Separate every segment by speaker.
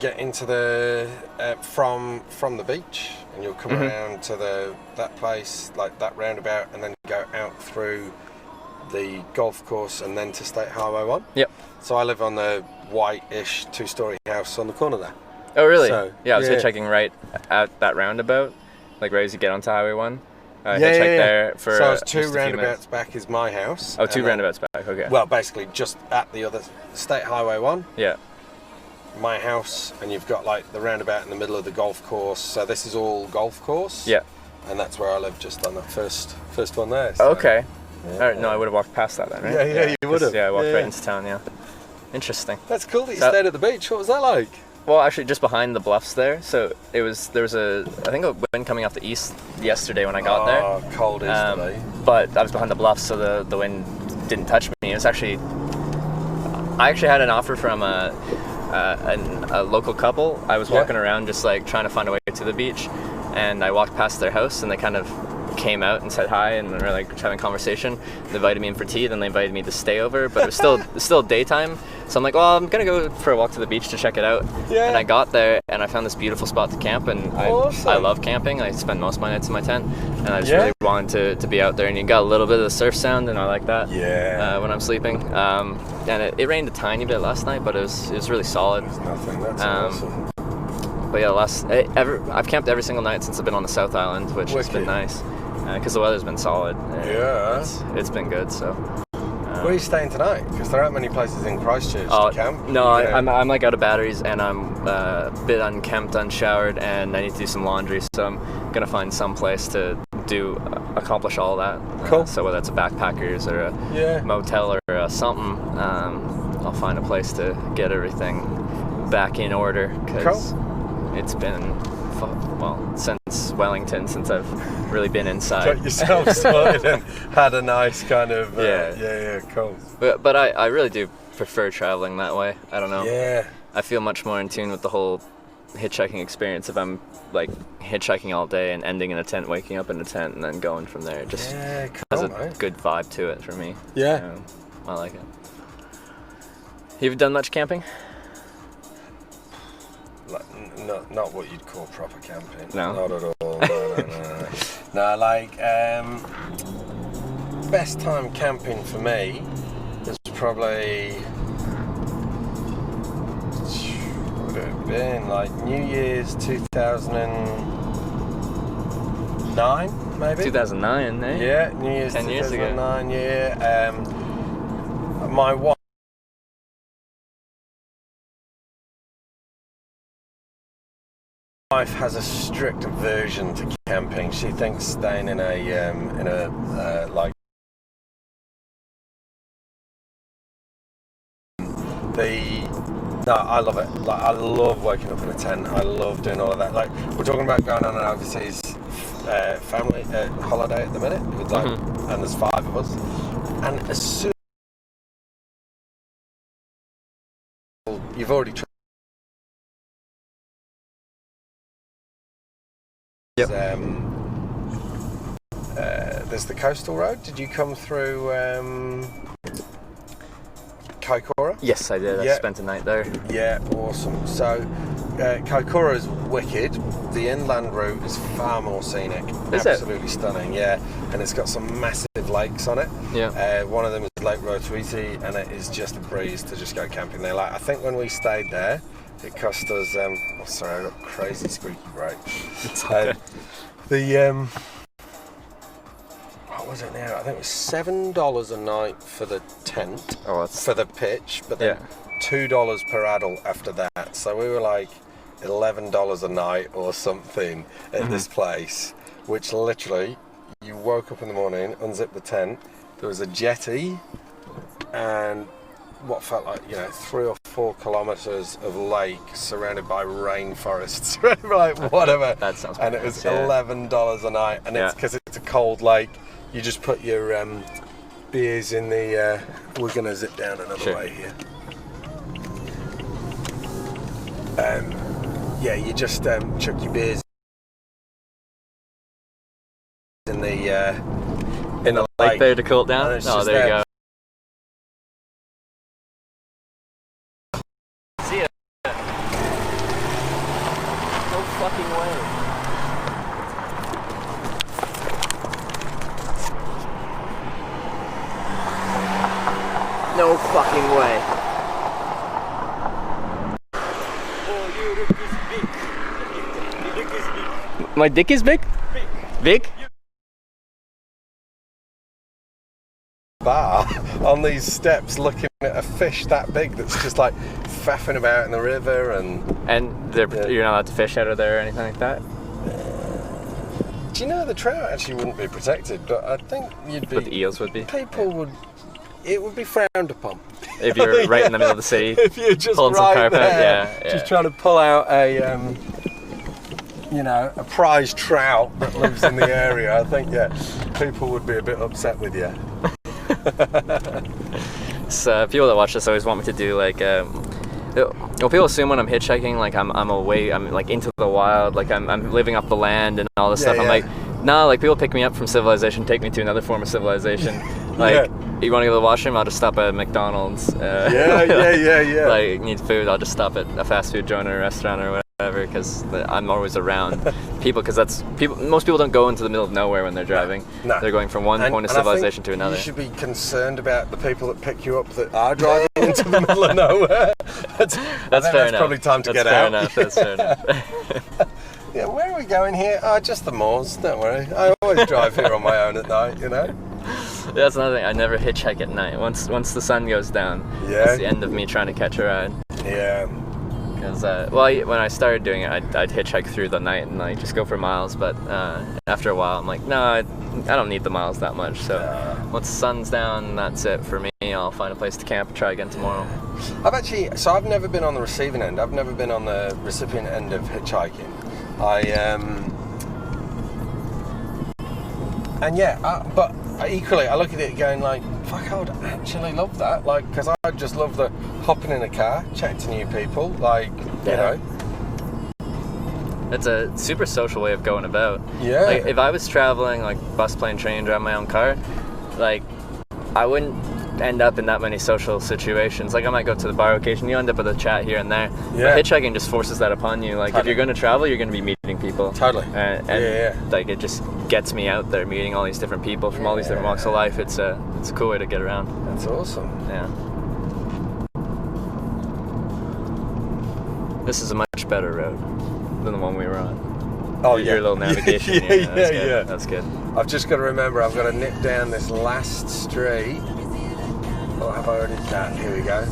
Speaker 1: get into the from the beach, and you'll come around to that place, like that roundabout, and then go out through the golf course and then to State Highway 1.
Speaker 2: Yep.
Speaker 1: So I live on the white-ish 2-story house on the corner there.
Speaker 2: Oh, really?
Speaker 1: So,
Speaker 2: yeah, I was hitchhiking right at that roundabout, like right as you get onto Highway 1. There for
Speaker 1: so it's two roundabouts back is my house.
Speaker 2: Oh, two roundabouts back, okay.
Speaker 1: Well, basically just at the other State Highway 1.
Speaker 2: Yeah.
Speaker 1: My house, and you've got like the roundabout in the middle of the golf course. So this is all golf course.
Speaker 2: Yeah.
Speaker 1: And that's where I live, just on that first one there. So.
Speaker 2: Okay.
Speaker 1: Yeah.
Speaker 2: All right, no, I would have walked past that then, right?
Speaker 1: Yeah, you would have.
Speaker 2: Yeah, I walked right into town, yeah. Interesting.
Speaker 1: That's cool that you stayed at the beach. What was that like?
Speaker 2: Well, actually, just behind the bluffs there. So there was I think a wind coming off the east yesterday when I got there.
Speaker 1: Oh, cold easterly.
Speaker 2: But I was behind the bluffs, so the wind didn't touch me. It was actually, I actually had an offer from a local couple. I was walking around just like trying to find a way to the beach, and I walked past their house, and they kind of came out and said hi, and we were like having a conversation. They invited me in for tea, then they invited me to stay over, but it was still daytime. So I'm like, well, I'm gonna go for a walk to the beach to check it out. Yeah. And I got there and I found this beautiful spot to camp, and I love camping. I spend most of my nights in my tent, and I just really wanted to be out there, and you got a little bit of the surf sound, and I like that.
Speaker 1: Yeah.
Speaker 2: When I'm sleeping. And it rained a tiny bit last night, but it was really solid.
Speaker 1: There's nothing. That's awesome.
Speaker 2: But yeah, I've camped every single night since I've been on the South Island, which has been nice. Because the weather's been solid. It's been good. So.
Speaker 1: Where are you staying tonight? Because there aren't many places in Christchurch to camp.
Speaker 2: No, I'm like out of batteries, and I'm a bit unkempt, unshowered, and I need to do some laundry. So I'm gonna find some place to accomplish all that.
Speaker 1: Cool.
Speaker 2: So whether it's a backpackers or a motel or something, I'll find a place to get everything back in order. Because it's been since Wellington, since I've really been inside.
Speaker 1: Got yourself sorted and had a nice kind of cool.
Speaker 2: But I really do prefer traveling that way. I don't know.
Speaker 1: Yeah.
Speaker 2: I feel much more in tune with the whole hitchhiking experience if I'm like hitchhiking all day and ending in a tent, waking up in a tent, and then going from there. It just has a good vibe to it for me.
Speaker 1: Yeah.
Speaker 2: I like it. You've done much camping?
Speaker 1: Not what you'd call proper camping.
Speaker 2: No.
Speaker 1: Not at all. No. No, like best time camping for me was probably, what would it have been, like New Year's 2009 maybe.
Speaker 2: 2009, eh?
Speaker 1: Yeah, New Year's
Speaker 2: 10 years ago.
Speaker 1: 2009. Yeah. My wife has a strict aversion to camping. She thinks staying in a like I love it. Like I love waking up in a tent. I love doing all of that. Like we're talking about going on an overseas family holiday at the minute with like, and there's 5 of us. And as soon as you've already tried. There's the coastal road. Did you come through Kaikoura?
Speaker 2: Yes, I did. I spent a night there.
Speaker 1: Yeah, awesome. So Kaikoura is wicked. The inland route is far more scenic.
Speaker 2: Is
Speaker 1: Absolutely stunning, yeah. And it's got some massive lakes on it.
Speaker 2: Yeah.
Speaker 1: One of them is Lake Rotuiti, and it is just a breeze to just go camping there. Like I think when we stayed there, it cost us. Sorry, I got crazy squeaky brakes.
Speaker 2: It's okay.
Speaker 1: What was it now? I think it was $7 a night for the tent, for the pitch, but then $2 per adult after that. So we were like $11 a night or something at this place, which literally, you woke up in the morning, unzipped the tent, there was a jetty, and what felt like 3 or 4 kilometers of lake surrounded by rainforests, like whatever.
Speaker 2: That sounds.
Speaker 1: And it was $11 a night, and it's because it's a cold lake. You just put your beers in the. We're gonna zip down another way here. You just chuck your beers in the
Speaker 2: lake there to cool it down. Oh, there you go. fucking way. No fucking way. My dick is big? Big?
Speaker 1: Bar on these steps looking at a fish that big that's just like faffing about in the river and
Speaker 2: you're not allowed to fish out of there or anything like that?
Speaker 1: Do you know the trout actually wouldn't be protected, but I think you'd be...
Speaker 2: But the eels would be?
Speaker 1: People would... It would be frowned upon.
Speaker 2: If you're right in the middle of the city,
Speaker 1: if you're just
Speaker 2: pulling
Speaker 1: right
Speaker 2: some carpet,
Speaker 1: there, just trying to pull out a a prize trout that lives in the area, I think, people would be a bit upset with you.
Speaker 2: So people that watch this always want me to do like, people assume when I'm hitchhiking, like I'm away, I'm like into the wild, like I'm living off the land and all this stuff. I'm like, no, like people pick me up from civilization, take me to another form of civilization. Like, you want to go to the washroom? I'll just stop at McDonald's.
Speaker 1: Yeah.
Speaker 2: Like, need food? I'll just stop at a fast food joint or a restaurant or whatever, because I'm always around people. Because most people don't go into the middle of nowhere when they're driving. No. They're going from one point of civilization to another.
Speaker 1: You should be concerned about the people that pick you up that are driving into the middle of nowhere. That's fair enough. Probably time to get out.
Speaker 2: That's fair enough.
Speaker 1: Yeah, where are we going here? Just the moors. Don't worry. I always drive here on my own at night.
Speaker 2: That's another thing. I never hitchhike at night. Once the sun goes down, that's the end of me trying to catch a ride.
Speaker 1: Yeah.
Speaker 2: Because when I started doing it, I'd hitchhike through the night and like just go for miles. But after a while, I'm like, no, I don't need the miles that much. So once the sun's down, that's it for me. I'll find a place to camp and try again tomorrow.
Speaker 1: I've never been on the receiving end. I've never been on the recipient end of hitchhiking. But equally, I look at it going like, fuck, I would actually love that. Like, because I just love the hopping in a car, chatting to new people, like, you know.
Speaker 2: It's a super social way of going about.
Speaker 1: Yeah.
Speaker 2: Like, if I was traveling, like, bus, plane, train, driving my own car, like, I wouldn't end up in that many social situations. Like, I might go to the bar occasion, you end up with a chat here and there. Yeah. But hitchhiking just forces that upon you. Like, if you're going to travel, you're going to be meeting people.
Speaker 1: Totally.
Speaker 2: And like, it just gets me out there, meeting all these different people from all these different walks of life. It's a cool way to get around.
Speaker 1: That's awesome.
Speaker 2: Yeah. This is a much better road than the one we were on.
Speaker 1: Oh,
Speaker 2: your little navigation.
Speaker 1: Yeah.
Speaker 2: That's good.
Speaker 1: I've just got to remember, I've got to nip down this last street. Oh, have I already done that? Here we go.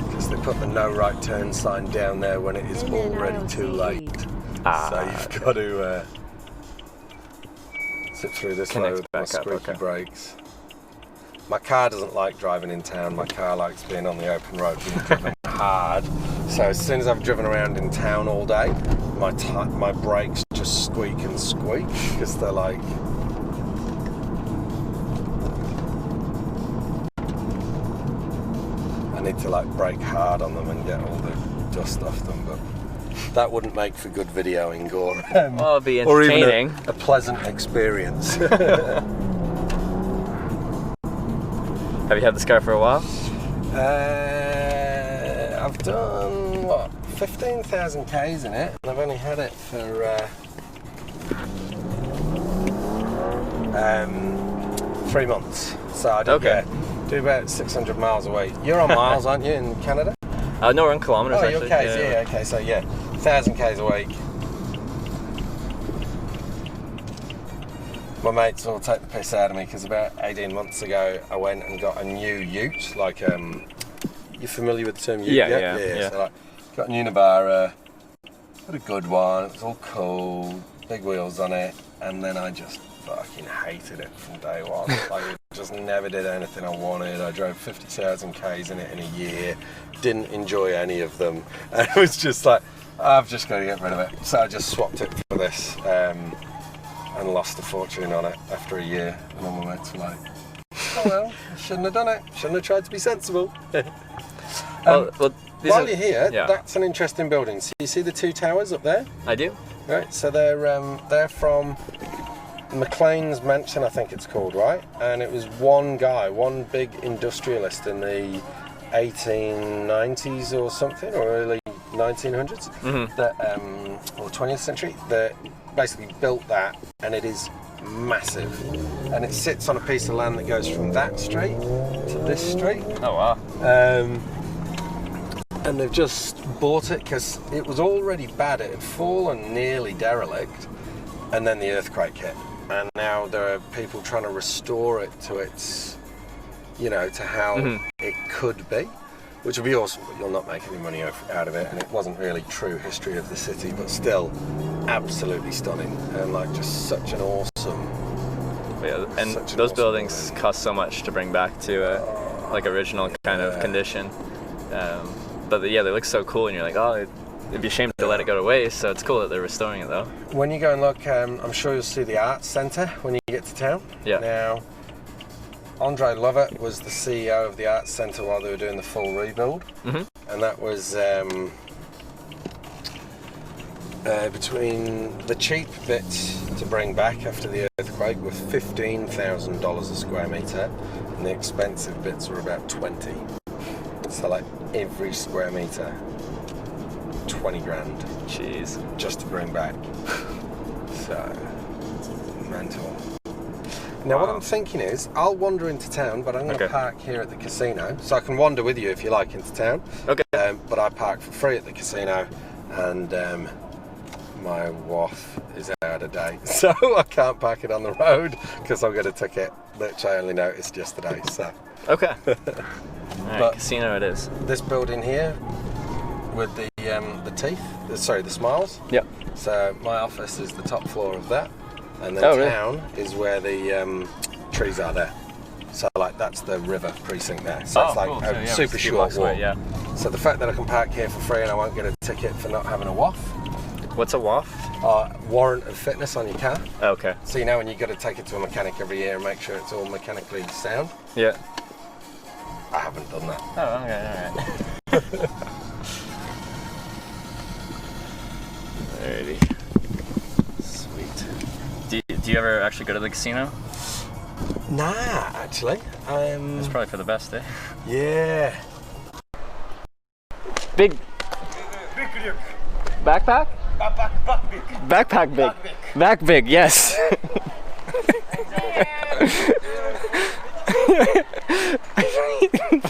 Speaker 1: Because they put the no right turn sign down there when it is already too late. So you've got to sit through this road with my squeaky brakes. My car doesn't like driving in town. My car likes being on the open road, being driven hard. So as soon as I've driven around in town all day, my brakes just squeak and squeak because they're like... I need to like brake hard on them and get all the dust off them, but that wouldn't make for good videoing or
Speaker 2: it'd be entertaining.
Speaker 1: Or even a pleasant experience.
Speaker 2: Have you had this car for a while?
Speaker 1: I've done 15,000 Ks in it, and I've only had it for 3 months. So I did do about 600 miles away. You're on miles, aren't you, in Canada?
Speaker 2: No, we're on kilometers.
Speaker 1: Oh, you're Ks, okay, so 1,000 Ks a week. My mates all take the piss out of me because about 18 months ago I went and got a new ute, like, you familiar with the term ute? Yeah. So, like, got a Unibara, got a good one, it was all cool, big wheels on it, and then I just fucking hated it from day one. Like, it just never did anything I wanted. I drove 50,000 Ks in it in a year, didn't enjoy any of them, and it was just like, I've just got to get rid of it. So I just swapped it for this, and lost a fortune on it after a year. And all my mates were like, oh well, I shouldn't have done it. Shouldn't have tried to be sensible. While you're here, that's an interesting building. So you see the two towers up there?
Speaker 2: I do.
Speaker 1: Right, so they're from McLean's Mansion, I think it's called, right? And it was one guy, one big industrialist in the 1890s or something, or early 1900s, that or 20th century, that basically built that, and it is massive, and it sits on a piece of land that goes from that street to this street.
Speaker 2: Oh wow.
Speaker 1: And they've just bought it because it was already bad. It had fallen nearly derelict, and then the earthquake hit, and now there are people trying to restore it to its, to how it could be, which would be awesome, but you'll not make any money out of it, and it wasn't really true history of the city, but still absolutely stunning, and like just such an awesome.
Speaker 2: Yeah, and those buildings cost so much to bring back to like original kind of condition. But yeah, they look so cool, and you're like, oh, it'd be a shame to let it go to waste. So it's cool that they're restoring it, though.
Speaker 1: When you go and look, I'm sure you'll see the Arts Centre when you get to town.
Speaker 2: Yeah.
Speaker 1: Now, Andre Lovett was the CEO of the Arts Centre while they were doing the full rebuild, and that was between the cheap bits to bring back after the earthquake were $15,000 a square metre, and the expensive bits were about 20. So like every square metre, 20 grand.
Speaker 2: Jeez.
Speaker 1: Just to bring back. So, mental. Now what I'm thinking is, I'll wander into town, but I'm going to park here at the casino, so I can wander with you if you like into town.
Speaker 2: Okay.
Speaker 1: But I park for free at the casino, and my wife is out of date, so I can't park it on the road because I'll get a ticket, which I only noticed yesterday. So.
Speaker 2: Okay. Alright, but casino it is.
Speaker 1: This building here with the teeth, the smiles.
Speaker 2: Yep.
Speaker 1: So my office is the top floor of that, and then town is where the trees are there. So like that's the river precinct there. So it's like
Speaker 2: cool.
Speaker 1: a super short walk.
Speaker 2: Yeah.
Speaker 1: So the fact that I can park here for free and I won't get a ticket for not having a WAF.
Speaker 2: What's a WAF?
Speaker 1: Warrant of fitness on your car.
Speaker 2: Okay.
Speaker 1: So you know when you got to take it to a mechanic every year and make sure it's all mechanically sound.
Speaker 2: Yeah.
Speaker 1: I haven't done that.
Speaker 2: Oh, okay, alright. Alrighty. Sweet. Do you ever actually go to the casino?
Speaker 1: Nah, actually.
Speaker 2: It's probably for the best, eh?
Speaker 1: Yeah.
Speaker 2: Big backpack? Backpack big. Back big, yes.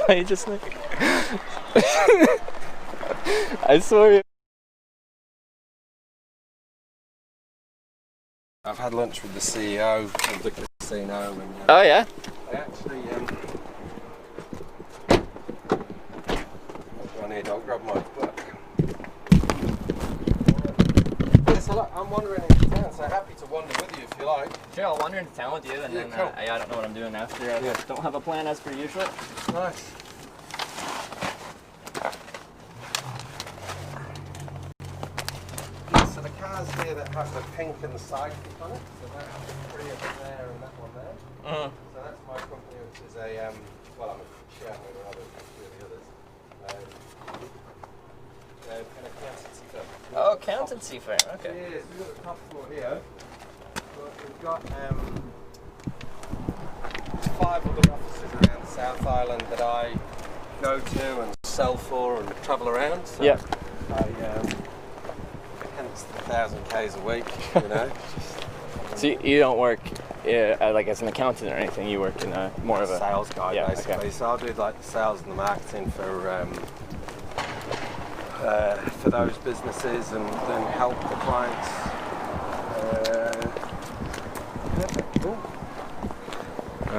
Speaker 2: I just like I swear.
Speaker 1: I've had lunch with the CEO of the casino. And,
Speaker 2: oh yeah?
Speaker 1: I actually I'll grab my book. Yeah, so look, I'm wandering into town, so happy to wander with you if you like.
Speaker 2: Sure, I'll wander into town with you, and then
Speaker 1: cool.
Speaker 2: I don't know what I'm doing after. I don't have a plan as per usual.
Speaker 1: Nice. Yeah, so the cars here that have the pink and the sidekick on it, so that's three of them there and that one there. So that's my company, which is a, well, I'm a shareholder of a few of the others. An accountancy firm.
Speaker 2: Oh, accountancy firm, okay.
Speaker 1: Yeah, so we've got the top floor here. But we've got 5 other offices around the South Island that I go to and sell for and travel around. So
Speaker 2: yeah.
Speaker 1: Hence the 1,000 Ks a week, you know.
Speaker 2: So you don't work like as an accountant or anything, you work in more of a
Speaker 1: sales guy basically.
Speaker 2: Okay.
Speaker 1: So I'll do like the sales and the marketing for those businesses and then help the clients. Cool.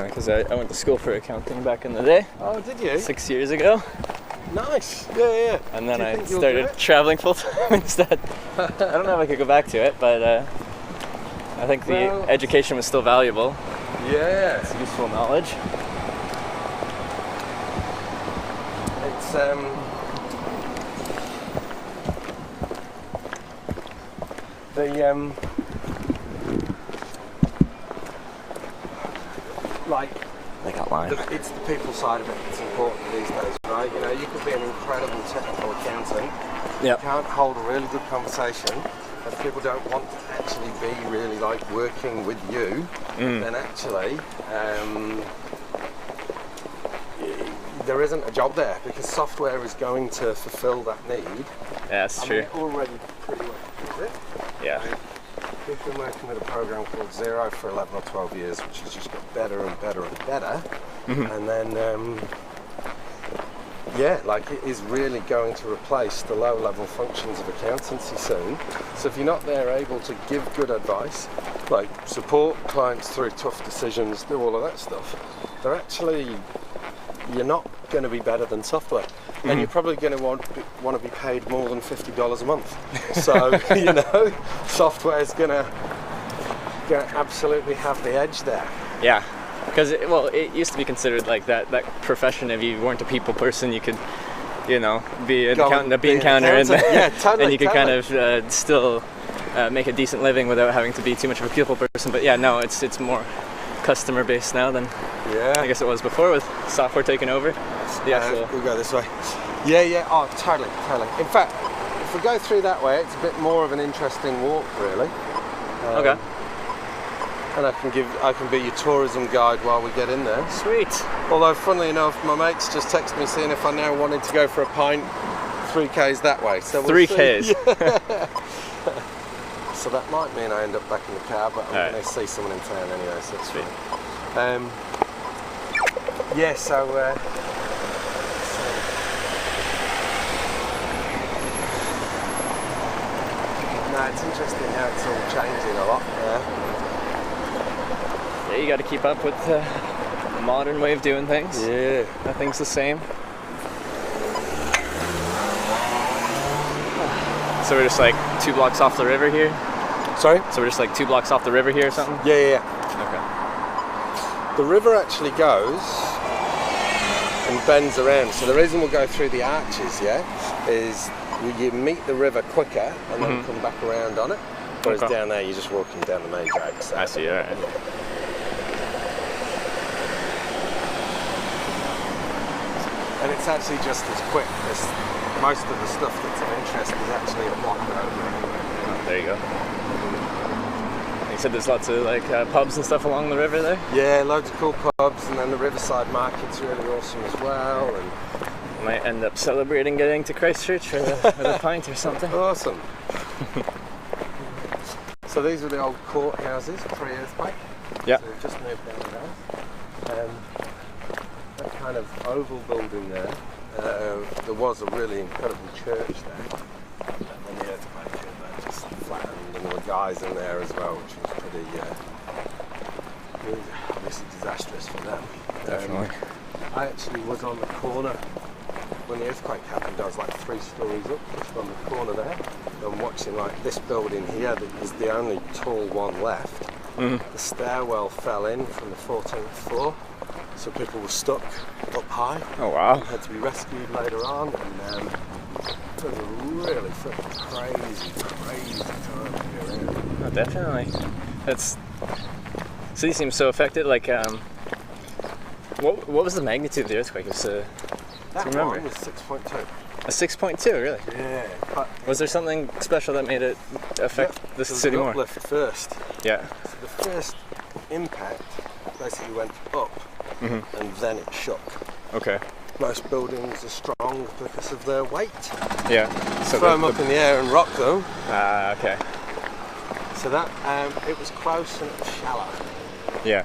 Speaker 2: Because I went to school for accounting back in the day.
Speaker 1: Oh, did you?
Speaker 2: 6 years ago.
Speaker 1: Nice. Yeah.
Speaker 2: And then I started traveling full time instead. I don't know if I could go back to it, but I think the education was still valuable.
Speaker 1: Yeah.
Speaker 2: It's useful knowledge.
Speaker 1: It's
Speaker 2: They got mine.
Speaker 1: It's the people side of it that's important these days, right? You know, you could be an incredible technical accountant.
Speaker 2: Yep.
Speaker 1: You can't hold a really good conversation, and people don't want to actually be really like working with you. Then actually, there isn't a job there because software is going to fulfill that need.
Speaker 2: Yeah, that's true.
Speaker 1: Already pretty much is it.
Speaker 2: Yeah.
Speaker 1: We've been working with a program called Zero for 11 or 12 years, which has just got better and better and better. And then, like it is really going to replace the low-level functions of accountancy soon. So if you're not there able to give good advice, like support clients through tough decisions, do all of that stuff, you're not going to be better than software. And you're probably going to want to be paid more than $50 a month. So, software's going to absolutely have the edge there.
Speaker 2: Yeah, because it used to be considered like that profession. If you weren't a people person, you could, be an accountant, a bean counter, and you could kind of still make a decent living without having to be too much of a people person. But yeah, no, it's more customer based now than I guess it was before with software taking over.
Speaker 1: We'll go this way. Yeah. Oh, totally. In fact, if we go through that way, it's a bit more of an interesting walk, really.
Speaker 2: Okay.
Speaker 1: And I can be your tourism guide while we get in there.
Speaker 2: Sweet.
Speaker 1: Although, funnily enough, my mates just texted me saying if I now wanted to go for a pint, 3K's that way. So we'll
Speaker 2: 3K's.
Speaker 1: So that might mean I end up back in the car, but I'm going to see someone in town anyway. So that's
Speaker 2: sweet.
Speaker 1: No, it's interesting how it's all changing a lot.
Speaker 2: Yeah, you got to keep up with the modern way of doing things.
Speaker 1: Yeah.
Speaker 2: Nothing's the same. So we're just like 2 blocks off the river here?
Speaker 1: Sorry?
Speaker 2: So we're just like 2 blocks off the river here or something?
Speaker 1: Yeah.
Speaker 2: Okay.
Speaker 1: The river actually goes and bends around. So the reason we'll go through the arches, is you meet the river quicker and then come back around on it. Whereas down there, you're just walking down the main drag. So
Speaker 2: I see, alright.
Speaker 1: And it's actually just as quick as most of the stuff that's of interest is actually a block over.
Speaker 2: There you go. You said there's lots of like pubs and stuff along the river there?
Speaker 1: Yeah, loads of cool pubs, and then the Riverside Market's really awesome as well. And
Speaker 2: might end up celebrating getting to Christchurch with a pint or something.
Speaker 1: Awesome. So these were the old courthouses pre-earthquake.
Speaker 2: Yeah.
Speaker 1: So we've just moved down there. That kind of oval building there, there was a really incredible church there. And when the earthquake hit, that just flattened, and there were guys in there as well, which was pretty obviously disastrous for them.
Speaker 2: Definitely.
Speaker 1: I actually was on the corner when the earthquake happened. I was like 3 stories up, just on the corner there. I'm watching like this building here that is the only tall one left. The stairwell fell in from the 14th floor, so people were stuck up high.
Speaker 2: Oh wow!
Speaker 1: Had to be rescued later on, and it was a really freaking crazy time to be around.
Speaker 2: Oh, definitely. City seems so affected. Like, what was the magnitude of the earthquake?
Speaker 1: That one was 6.2.
Speaker 2: A 6.2, really?
Speaker 1: Yeah. But
Speaker 2: was there something special that made it affect the city more?
Speaker 1: Uplift first.
Speaker 2: Yeah.
Speaker 1: So the first impact basically went up, and then it shook.
Speaker 2: Okay.
Speaker 1: Most buildings are strong because of their weight.
Speaker 2: Yeah. So
Speaker 1: throw them up in the air and rock them.
Speaker 2: Okay.
Speaker 1: So that it was close and it was shallow.
Speaker 2: Yeah.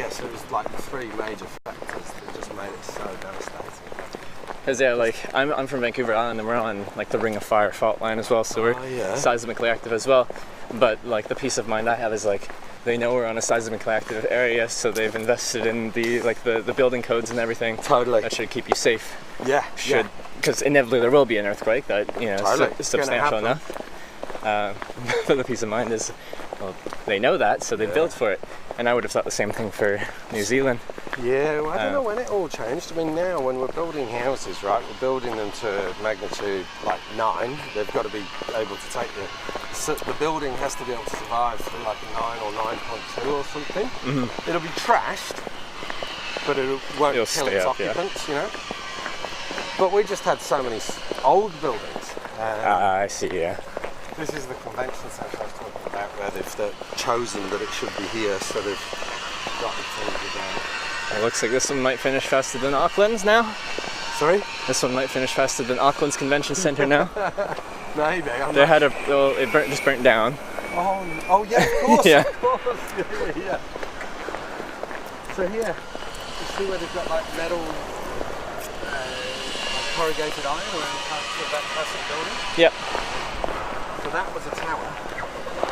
Speaker 1: So it was like 3 major factors that just made it so devastating.
Speaker 2: Because I'm from Vancouver Island, and we're on like the Ring of Fire fault line as well, so we're seismically active as well. But like the peace of mind I have is like they know we're on a seismically active area, so they've invested in the building codes and everything.
Speaker 1: Totally.
Speaker 2: That should keep you safe.
Speaker 1: Yeah.
Speaker 2: Because inevitably there will be an earthquake that substantial enough. But the peace of mind is, well, they know that, so they built for it. And I would have thought the same thing for New Zealand.
Speaker 1: Yeah, well, I don't know when it all changed. I mean, now when we're building houses, right, we're building them to magnitude like 9. They've got to be able to take the building has to be able to survive through like a 9 or 9.2 or something. It'll be trashed, but it won't kill its occupants, you know. But we just had so many old buildings.
Speaker 2: I see, yeah.
Speaker 1: This is the convention centre I was talking about, where they've chosen that it should be here, so they've got it all down.
Speaker 2: It looks like this one might finish faster than Auckland's now.
Speaker 1: Sorry?
Speaker 2: This one might finish faster than Auckland's Convention Centre now.
Speaker 1: Maybe.
Speaker 2: It just burnt down.
Speaker 1: Oh yeah, of course.
Speaker 2: Yeah.
Speaker 1: Of course. Yeah. So here, you see where they've got like metal corrugated iron around parts of that classic building?
Speaker 2: Yep.
Speaker 1: So that was a tower.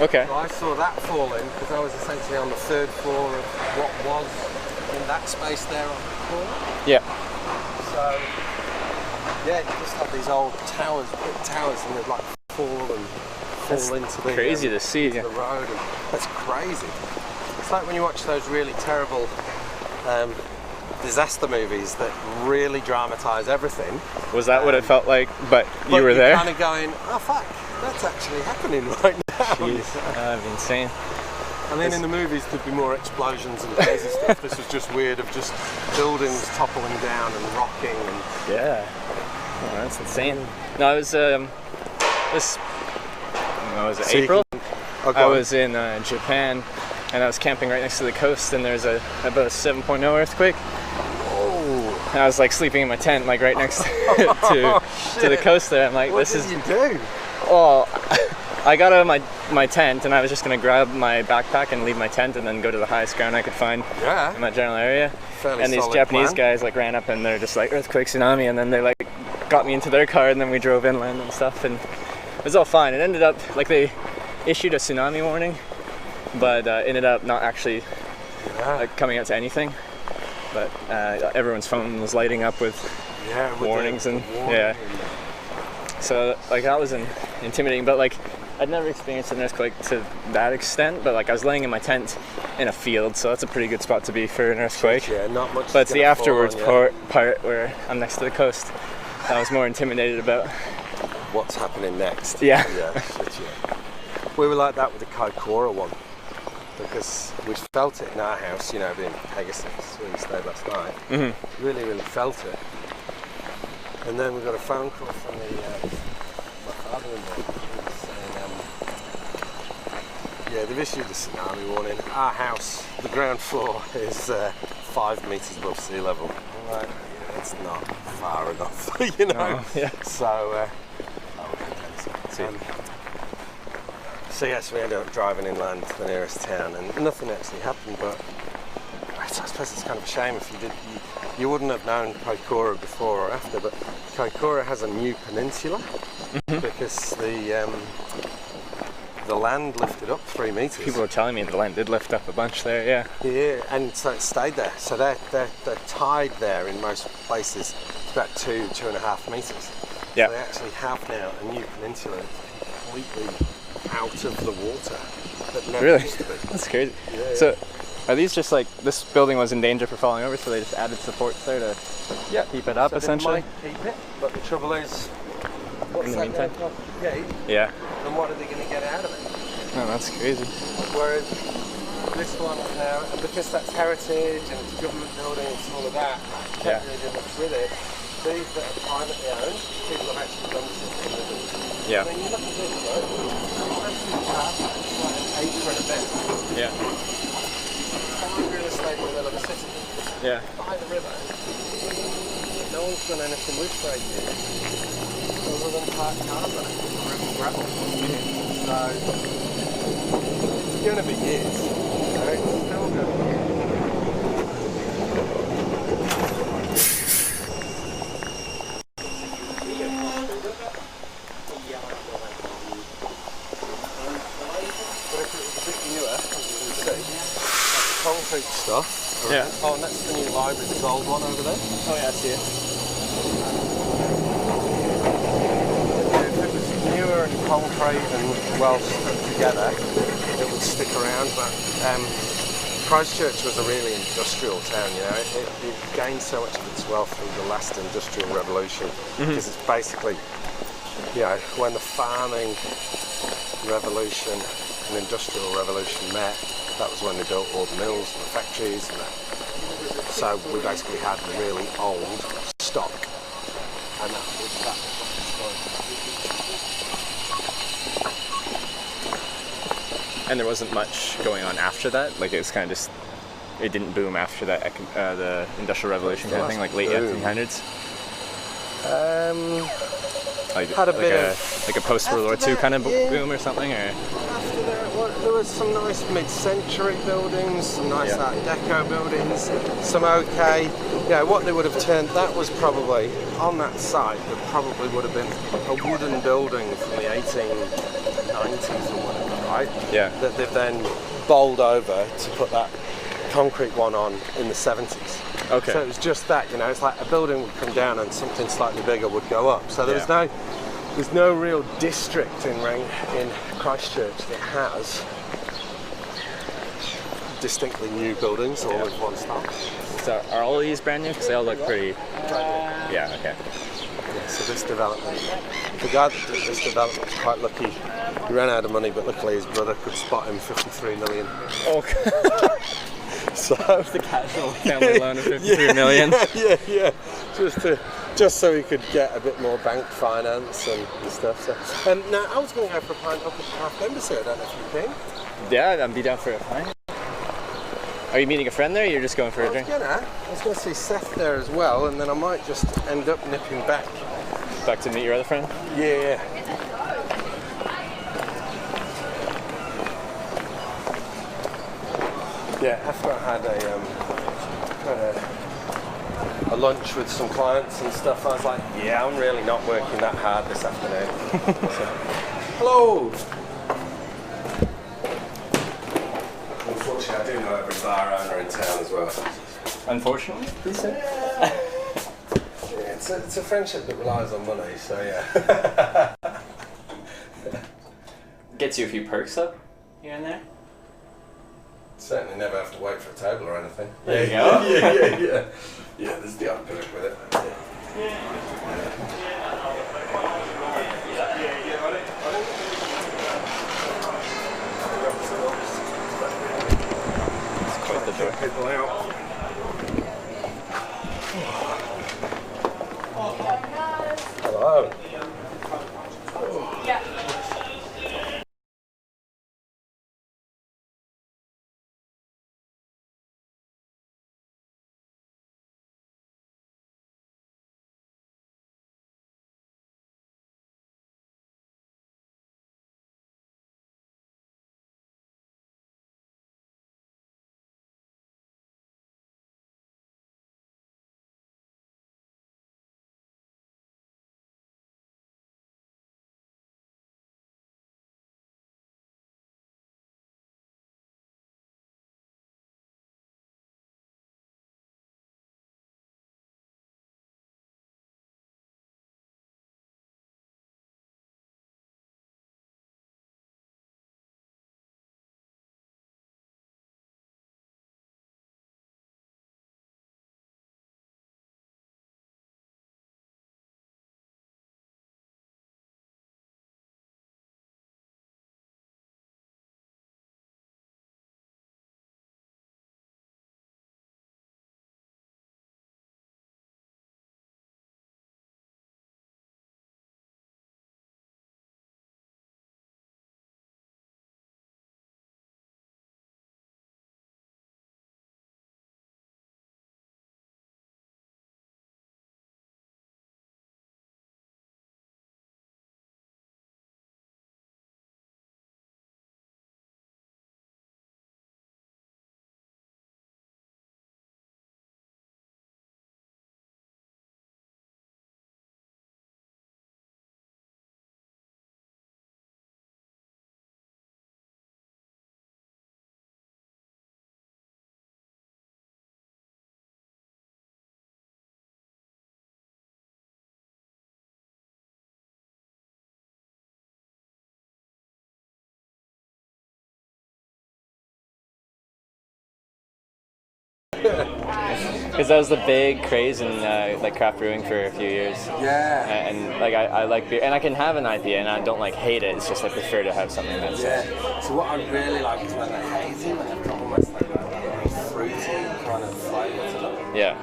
Speaker 2: Okay.
Speaker 1: So I saw that fall in because I was essentially on the third floor of what was in that space there on the corner.
Speaker 2: Yeah.
Speaker 1: So yeah, you just have these old towers, brick towers, and they'd like fall into the
Speaker 2: crazy to see.
Speaker 1: the road. And that's crazy. It's like when you watch those really terrible disaster movies that really dramatise everything.
Speaker 2: Was that what it felt like? But you were there?
Speaker 1: Kind of going, oh fuck, that's actually happening right now.
Speaker 2: Jeez, that'd be insane.
Speaker 1: And then in the movies there'd be more explosions and crazy stuff. This was just weird of just buildings toppling down and rocking. And
Speaker 2: Yeah. Oh, that's insane. No, I was April. I was in Japan, and I was camping right next to the coast, and there's about a 7.0 earthquake.
Speaker 1: Oh.
Speaker 2: And I was like sleeping in my tent, like right next to the coast there. I'm like,
Speaker 1: what did you do?
Speaker 2: Oh, I got out of my tent, and I was just gonna grab my backpack and leave my tent, and then go to the highest ground I could find in that general area.
Speaker 1: Fairly
Speaker 2: and these
Speaker 1: solid
Speaker 2: Japanese
Speaker 1: plan.
Speaker 2: guys like ran up, and they're just like earthquake, tsunami, and then they like got me into their car, and then we drove inland and stuff, and it was all fine. It ended up like they issued a tsunami warning, but ended up not actually coming out to anything. But everyone's phone was lighting up with warnings and So like that was intimidating, but like I'd never experienced an earthquake to that extent. But like I was laying in my tent in a field, so that's a pretty good spot to be for an earthquake.
Speaker 1: Yeah, not much.
Speaker 2: But it's the afterwards part where I'm next to the coast I was more intimidated about.
Speaker 1: What's happening next?
Speaker 2: Yeah.
Speaker 1: Shit. We were like that with the Kaikoura one because we felt it in our house, you know, being Pegasus, where we stayed last night. Mm-hmm. Really felt it. And then we got a phone call from my father-in-law saying, they've issued a tsunami warning. Our house, the ground floor, is 5 meters above sea level. I'm like, it's not far enough, you know.
Speaker 2: Oh, yeah.
Speaker 1: So, so yes, we ended up driving inland to the nearest town, and nothing actually happened. But I suppose it's kind of a shame if you wouldn't have known Kaikoura before or after. But Kaikoura has a new peninsula because the land lifted up 3 meters.
Speaker 2: People were telling me the land did lift up a bunch there.
Speaker 1: Yeah, and so it stayed there. So they're tide there in most places. It's about 2.5 meters.
Speaker 2: Yeah.
Speaker 1: So they actually have now a new peninsula completely out of the water that never used to be.
Speaker 2: That's crazy.
Speaker 1: Yeah.
Speaker 2: So are these just like, this building was in danger for falling over, so they just added supports there to keep it up,
Speaker 1: so
Speaker 2: essentially?
Speaker 1: They might keep it, but the trouble is, what's
Speaker 2: in the
Speaker 1: that
Speaker 2: meantime?
Speaker 1: gate?
Speaker 2: Yeah.
Speaker 1: And what are they going to get out of it?
Speaker 2: No, that's crazy.
Speaker 1: Whereas this one now, because that's heritage and it's a government building and all of that, can't really do much with it. These that are privately owned, people have actually done something with them.
Speaker 2: Yeah.
Speaker 1: I mean, you look at this, right? It's like an acre and a bit.
Speaker 2: Yeah.
Speaker 1: Prime real estate in the middle of a city.
Speaker 2: Yeah.
Speaker 1: By the river. No one's done anything with for 8 years. Other than park cars on it, river gravel. So, it's going to be years. So it's still going to be years. Concrete stuff.
Speaker 2: Yeah.
Speaker 1: Oh, and that's the new library, the gold one over there.
Speaker 2: Oh yeah, I see it.
Speaker 1: If it was newer and concrete and well stuck together, it would stick around. But Christchurch was a really industrial town. You know, it gained so much of its wealth through the last industrial revolution because it's basically, you know, when the farming revolution and industrial revolution met. That was when they built all the mills and the factories and that. So we basically had really old stock. And that was that.
Speaker 2: And there wasn't much going on after that? Like it was kind of just, it didn't boom after that, the Industrial Revolution kind of thing, like late 1800s?
Speaker 1: Had a bit of
Speaker 2: like a post World War II kind of boom or something, or
Speaker 1: after that, well, there was some nice mid-century buildings, some nice Art Deco buildings, some okay. Yeah, what they would have turned, that was probably on that site. There probably would have been a wooden building from the 1890s or whatever, right?
Speaker 2: Yeah.
Speaker 1: That they've then bowled over to put that concrete one on in the 70s.
Speaker 2: Okay.
Speaker 1: So it was just that, you know, it's like a building would come down and something slightly bigger would go up. So there's no real district in Christchurch that has distinctly new buildings all with one style.
Speaker 2: So are all these brand new? Because they all look pretty. Yeah. Okay.
Speaker 1: Yeah, so this development, the guy that did this development was quite lucky. He ran out of money, but luckily his brother could spot him 53 million.
Speaker 2: Okay.
Speaker 1: So
Speaker 2: the casual family loan of 53 million.
Speaker 1: Yeah. Just so he could get a bit more bank finance and stuff. So now I was going to go for a pint up at the Craft Embassy. I don't know if you came.
Speaker 2: Yeah, I'd be down for a pint. Are you meeting a friend there, or you're just going for a drink?
Speaker 1: I was going to see Seth there as well, and then I might just end up nipping back.
Speaker 2: Back to meet your other friend?
Speaker 1: Yeah. Yeah, after I had a lunch with some clients and stuff, I was like, yeah, I'm really not working that hard this afternoon. So, hello! Unfortunately, I do know every bar owner in town as well.
Speaker 2: Unfortunately, please say?
Speaker 1: Yeah, it's a friendship that relies on money, so yeah.
Speaker 2: Gets you a few perks though, here and there.
Speaker 1: Certainly never have to wait for a table or anything.
Speaker 2: There you go.
Speaker 1: Yeah. Yeah, there's the odd perk with it.
Speaker 2: It's quite the door.
Speaker 1: People out. Hello.
Speaker 2: Because that was the big craze in like craft brewing for a few years.
Speaker 1: Yeah.
Speaker 2: And like I like beer, and I can have an IPA, and I don't like hate it. It's just I prefer to have something that's.
Speaker 1: So what I really like is when they're hazy, when they've got almost like a fruity kind of flavour to them.
Speaker 2: Yeah.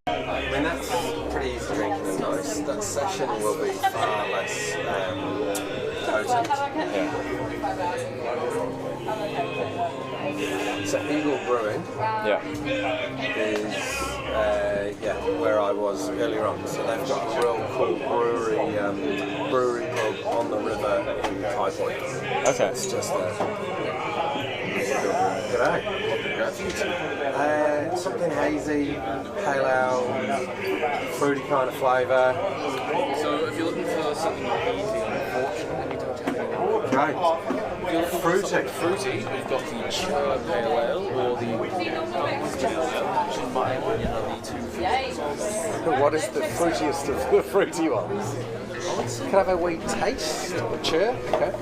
Speaker 1: I mean that's pretty easy drinking and nice. That session will be far less potent.
Speaker 2: Yeah.
Speaker 1: So Eagle Brewing is where I was earlier on. So they've got a real cool brewery pub on the river in High Point.
Speaker 2: Okay.
Speaker 1: It's just G'day. Something hazy, pale ale, fruity kind of flavour.
Speaker 3: So if you're looking for something easy, unfortunately, we don't have any.
Speaker 1: Okay.
Speaker 3: Fruity, we've got the Chur Pale Ale or the Pale Ale, which in my opinion are the two flavors.
Speaker 1: What is the fruitiest of the fruity ones? Can I have a wee taste of a Chur? Okay.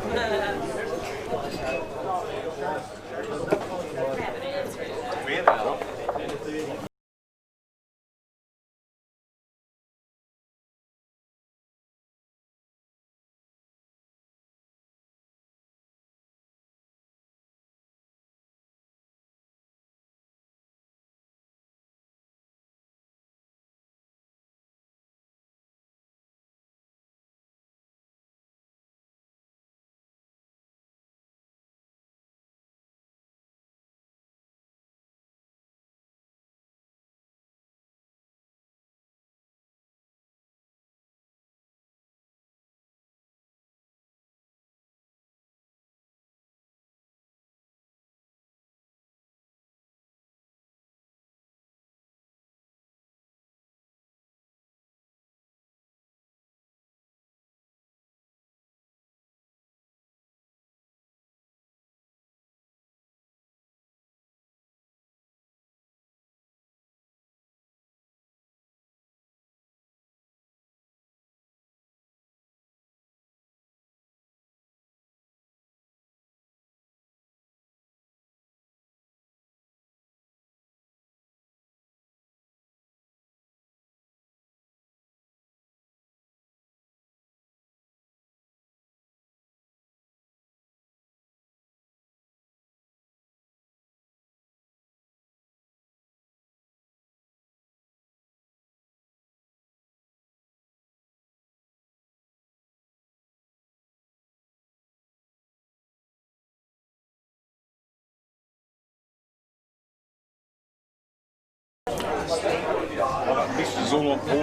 Speaker 4: This is all of my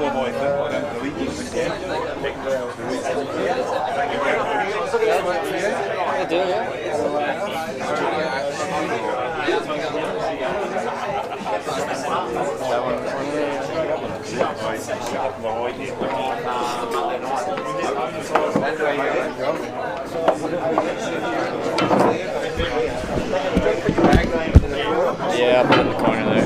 Speaker 2: Yeah, I'll put it in the corner there.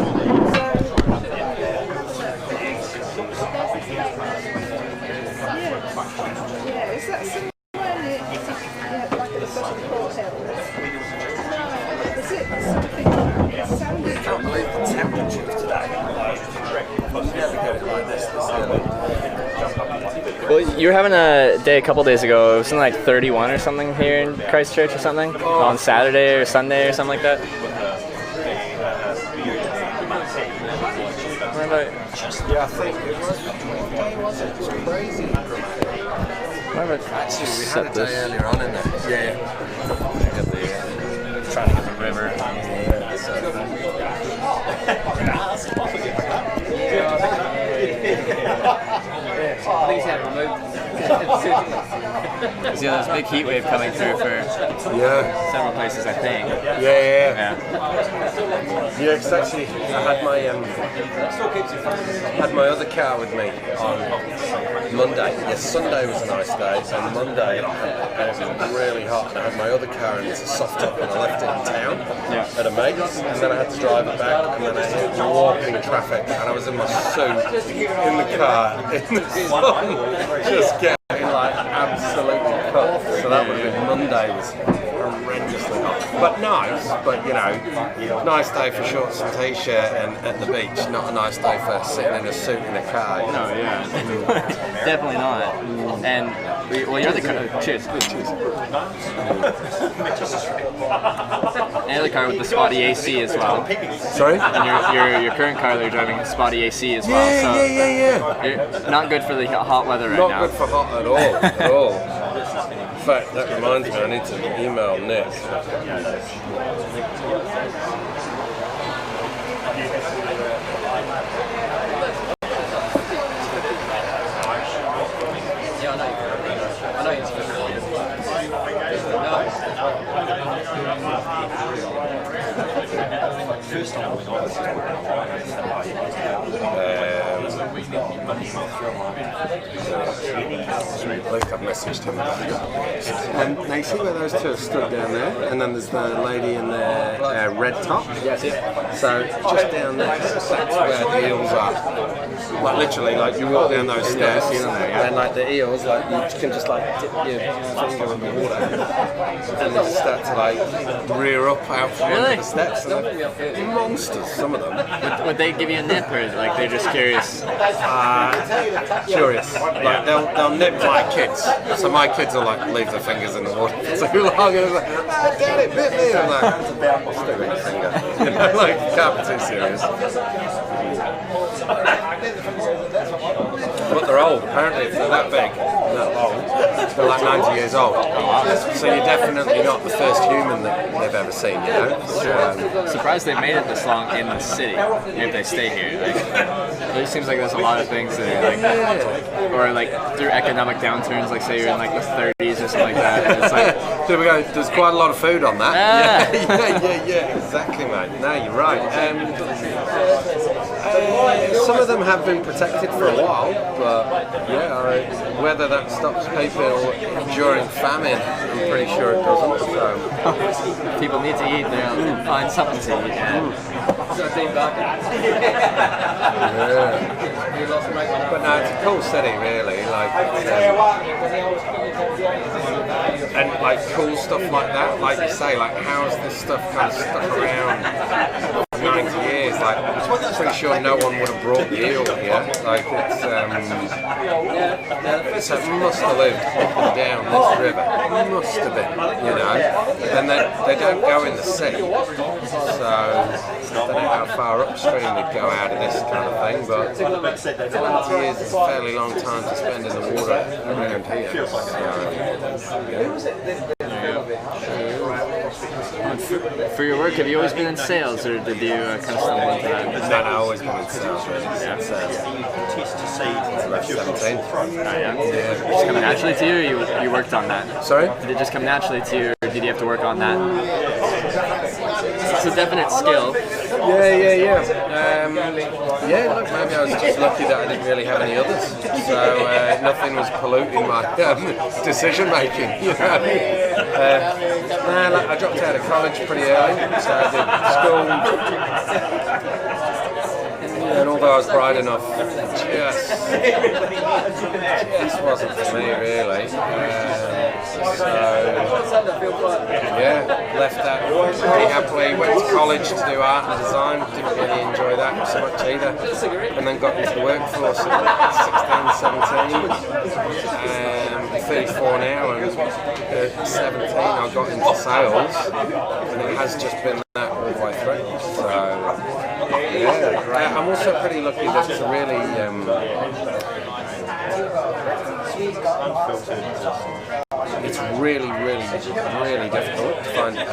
Speaker 5: Yeah, is that somewhere near, like at the foot of the port hill? No, is it something, it sounded...
Speaker 1: I can't believe the temperature today. You never get it like this early.
Speaker 2: Well, you were having a day a couple days ago. It was something like 31 or something here in Christchurch or something on Saturday or Sunday or something like that.
Speaker 1: Yeah, I think it was. It was crazy. Actually, we had a day earlier on in there. Yeah.
Speaker 2: Trying to get the river. Yeah, there's a big heat wave coming through for several places, I think.
Speaker 1: Yeah. It's actually, I had my other car with me on Monday. Yes, Sunday was a nice day, and Monday it was really hot, and I had my other car and it's a soft top, and I left it in town at a mate's, and then I had to drive it back, and then I had to walk in traffic, and I was in my suit in the car in the sun, just getting like absolutely cut. So that would have been Monday. Was horrendously hot, but nice. But you know, nice day for shorts and t-shirt and at the beach. Not a nice day for sitting in a suit in a car.
Speaker 2: No, yeah, definitely not. And you're the car. Cheers. And the car with the spotty AC as well.
Speaker 1: Sorry.
Speaker 2: And your current car that you're driving spotty AC as well.
Speaker 1: Yeah.
Speaker 2: You're not good for the hot weather right now.
Speaker 1: Not good for hot at all. fact, that reminds me, I need to email Nick. I've messaged him about it. And now you see where those two are stood down there, and then there's the lady in the red top. Yes. So just down there, that's where the eels are. Like literally, like you walk down those stairs, and like the eels, like you can just like dip your finger in the water, and they just start to like rear up out from under the steps. And they're monsters, some of them.
Speaker 2: Would they give you a nip, or like they're just curious?
Speaker 1: Curious. Like they'll nip my kids. So my kids will like leave their fingers in the water for too long, and it's like, oh, Dad, it bit me. I'm like, still got your finger. You know, like can't be too serious. But they're old. Apparently, if they're that big, that long, they're like 90 years old. So you're definitely not the first human that they've ever seen, you know?
Speaker 2: Surprised they made it this long in the city, if they stay here. Like, it seems like there's a lot of things that are like, or like through economic downturns, like say you're in like the 30s or something like that. And it's like,
Speaker 1: there we go. There's quite a lot of food on that. Yeah, exactly, mate. No, you're right. Some of them have been protected for a while, but yeah, whether that stops people during famine, I'm pretty sure it doesn't. So.
Speaker 2: People need to eat, they'll find something to eat.
Speaker 1: Yeah. But no, it's a cool city, really. Like, and like cool stuff like that. Like you say, like how's this stuff kind of stuck around? 90 years, like I'm pretty sure no one would have brought the eel here. Like it's so it must have lived up and down this river. It must have been, you know. And they don't go in the sea, so I don't know how far upstream they'd go out of this kind of thing. But 20 years is a fairly long time to spend in the water around here.
Speaker 2: For your work, have you always been in sales, or did you kind of stumble into that?
Speaker 1: No, I've always been in sales. Since 17.
Speaker 2: Yeah. Did it just come naturally to you, or you worked on that?
Speaker 1: Sorry?
Speaker 2: Did it just come naturally to you, or did you have to work on that? It's a definite skill.
Speaker 1: Yeah, look, maybe I was just lucky that I didn't really have any others. So nothing was polluting my decision making, you know. I dropped out of college pretty early, so I did school. And although I was bright enough, just wasn't for me really. Left that pretty happily. Went to college to do art and design. Didn't really enjoy that so much either. And then got into the workforce at 16, 17. 34 now, and at 17 I got into sales, and it has just been that all the way through. So. I'm also pretty lucky that it's really it's really difficult to find a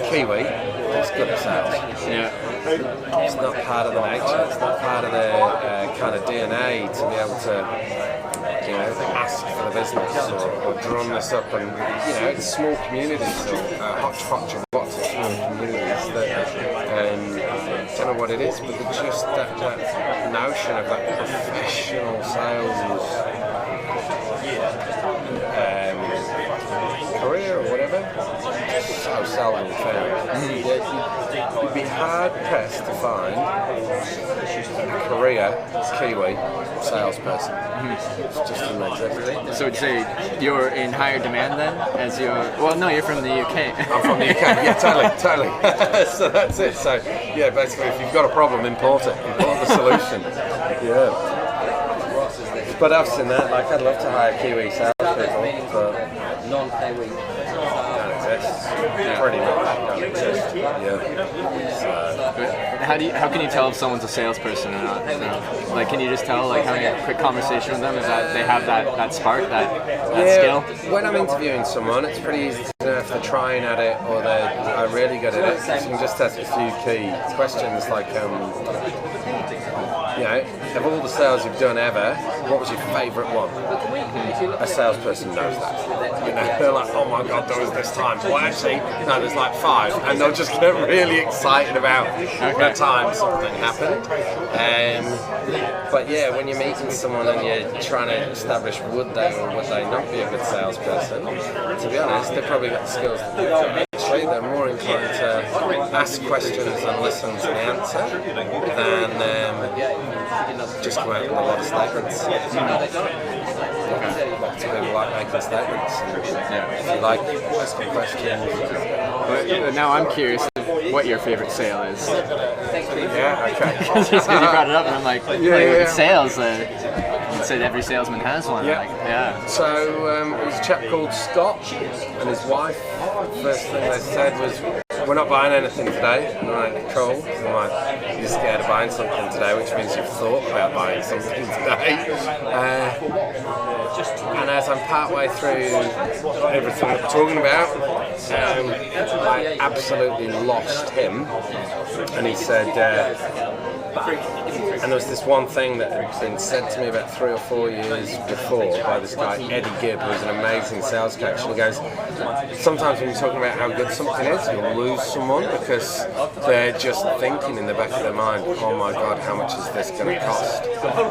Speaker 1: Kiwi that's good at sales.
Speaker 2: Yeah.
Speaker 1: It's not part of the nature, it's not part of their kind of DNA to be able to ask for the business or drum this up, and it's small communities or hodgepodge of lots of small communities that I don't know what it is, but just that notion of that professional sales career or whatever, so seldom found. You'd be hard pressed to find a career Kiwi salesperson. It just doesn't exist.
Speaker 2: So would you say you're in higher demand then, as you're? Well, no, you're from the UK.
Speaker 1: I'm from the UK. Yeah, totally. So that's it. So yeah, basically, if you've got a problem, import it. Import the solution. Yeah. But I've seen that. Like, I'd love to hire Kiwi salespeople, but non-Kiwi. exists. Pretty much don't exist. Yeah.
Speaker 2: How can you tell if someone's a salesperson or not? So, like, can you just tell, like, having a quick conversation with them, is that they have that spark, that skill?
Speaker 1: When I'm interviewing someone, it's pretty easy to know if they're trying at it or they're really good at it. So you can just ask a few key questions like, you know, of all the sales you've done ever, what was your favourite one? A salesperson knows that. You know, they're like, oh my god, there was this time. Well, actually, no, there's like 5, and they'll just get really excited about the time something happened. But yeah, when you're meeting someone and you're trying to establish would they or would they not be a good salesperson, to be honest, they've probably got the skills that they've got. Actually, they're more inclined to ask questions and listen to the answer than just come out with a lot of statements. Lots of people like making statements. If you like asking questions.
Speaker 2: But now I'm curious what your favorite sale is.
Speaker 1: Yeah, okay.
Speaker 2: Just because you brought it up, and I'm like, sales. You said every salesman has one.
Speaker 1: Yeah.
Speaker 2: Like, yeah.
Speaker 1: So it was a chap called Scott and his wife. First thing they said was, we're not buying anything today. And I'm like, cool. So I'm like, you're scared of buying something today, which means you've thought about buying something today. And as I'm partway through everything I'm talking about, I absolutely lost him. And he said, and there was this one thing that had been said to me about 3 or 4 years before by this guy, Eddie Gibb, who's an amazing sales coach. And he goes, sometimes when you're talking about how good something is, you'll lose someone because they're just thinking in the back of their mind, oh my God, how much is this going to cost?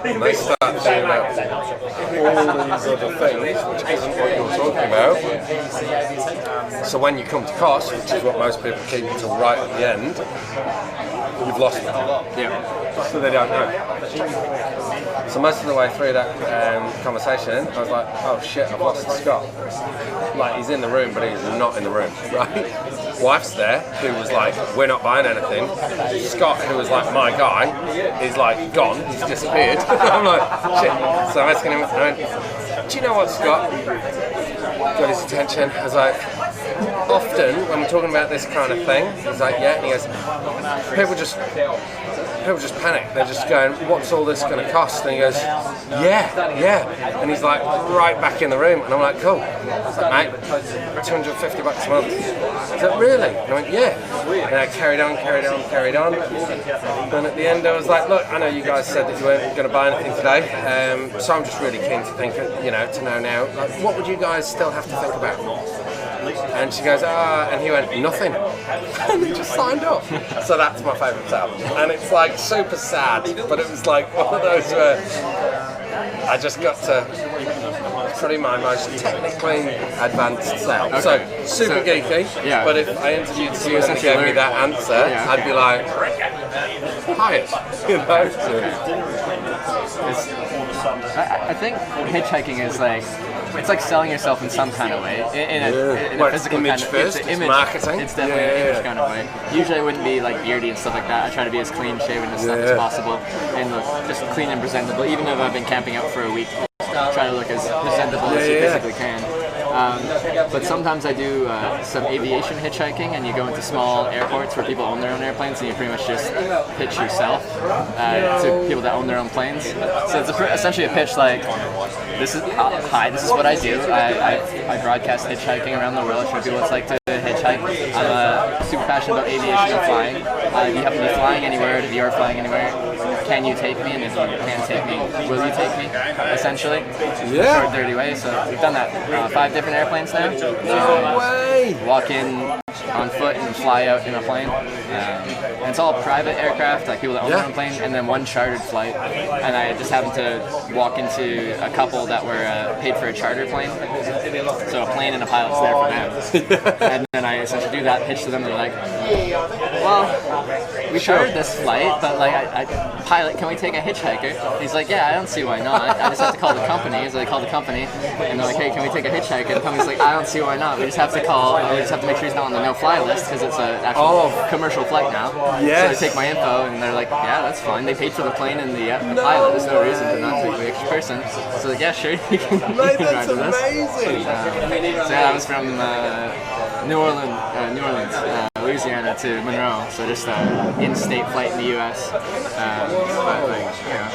Speaker 1: And they start thinking about all these other things, which isn't what you're talking about. So when you come to cost, which is what most people keep until right at the end, you've lost them.
Speaker 2: Yeah.
Speaker 1: So they don't know. So most of the way through that conversation, I was like, oh shit, I've lost Scott. Like, he's in the room, but he's not in the room, right? Wife's there, who was like, we're not buying anything. Scott, who was like my guy, is like gone, he's disappeared. I'm like, shit. So I'm asking him, I went, do you know what, Scott? Got his attention. I was like, often when we're talking about this kind of thing, he's like, yeah, and he goes, people just panic. They're just going, what's all this going to cost? And he goes, yeah. And he's like, right back in the room. And I'm like, cool. I was like, mate, $250 a month. Is that really? And I went, yeah. And I carried on. Then at the end I was like, look, I know you guys said that you weren't going to buy anything today. So I'm just really keen to think, to know now, like, what would you guys still have to think about? And she goes, and he went, nothing. And he just signed up. So that's my favourite sale. And it's like super sad, but it was like one of those where I just got to probably my most technically advanced sale.
Speaker 2: Okay.
Speaker 1: So super geeky, but if I interviewed someone and gave me that answer, I'd be like, hired.
Speaker 2: I think hitchhiking is like, it's like selling yourself in some kind of way, in a physical
Speaker 1: image
Speaker 2: kind of
Speaker 1: first,
Speaker 2: it's
Speaker 1: it's
Speaker 2: image.
Speaker 1: marketing.
Speaker 2: It's definitely an image kind of way. Usually, I wouldn't be like beardy and stuff like that. I try to be as clean shaven and stuff as possible, and look just clean and presentable. Even if I've been camping out for a week, try to look as presentable as you physically can. But sometimes I do some aviation hitchhiking, and you go into small airports where people own their own airplanes, and you pretty much just pitch yourself to people that own their own planes. So it's essentially a pitch like, this is hi, this is what I do. I broadcast hitchhiking around the world. I show people what it's like to hitchhike. I'm super passionate about aviation and flying. You happen to be flying anywhere, if you are flying anywhere, can you take me? And if you can take me, will you take me? Essentially.
Speaker 1: Yeah.
Speaker 2: Short, dirty way. So we've done that 5 different airplanes now.
Speaker 1: No way!
Speaker 2: Walk in on foot and fly out in a plane. And it's all private aircraft, like people that own their own plane, and then one chartered flight. And I just happened to walk into a couple that were paid for a charter plane. So a plane and a pilot's there for them. And then I essentially do that, pitch to them, and they're like, well, we chartered this flight, but like, pilot, can we take a hitchhiker? He's like, yeah, I don't see why not. I just have to call the company. So they call the company, and they're like, hey, can we take a hitchhiker? And the company's like, I don't see why not. We just have to call, we just have to make sure he's not on the no-fly list, because it's an actual commercial flight now.
Speaker 1: Yes.
Speaker 2: So they take my info, and they're like, yeah, that's fine. They paid for the plane and the pilot. There's no reason to not take the extra person. So like, yeah, sure, you can
Speaker 1: Mate,
Speaker 2: drive
Speaker 1: that's
Speaker 2: with us.
Speaker 1: amazing!
Speaker 2: So yeah, that was from Louisiana to Monroe, so just in-state flight in the U.S. But like, you know.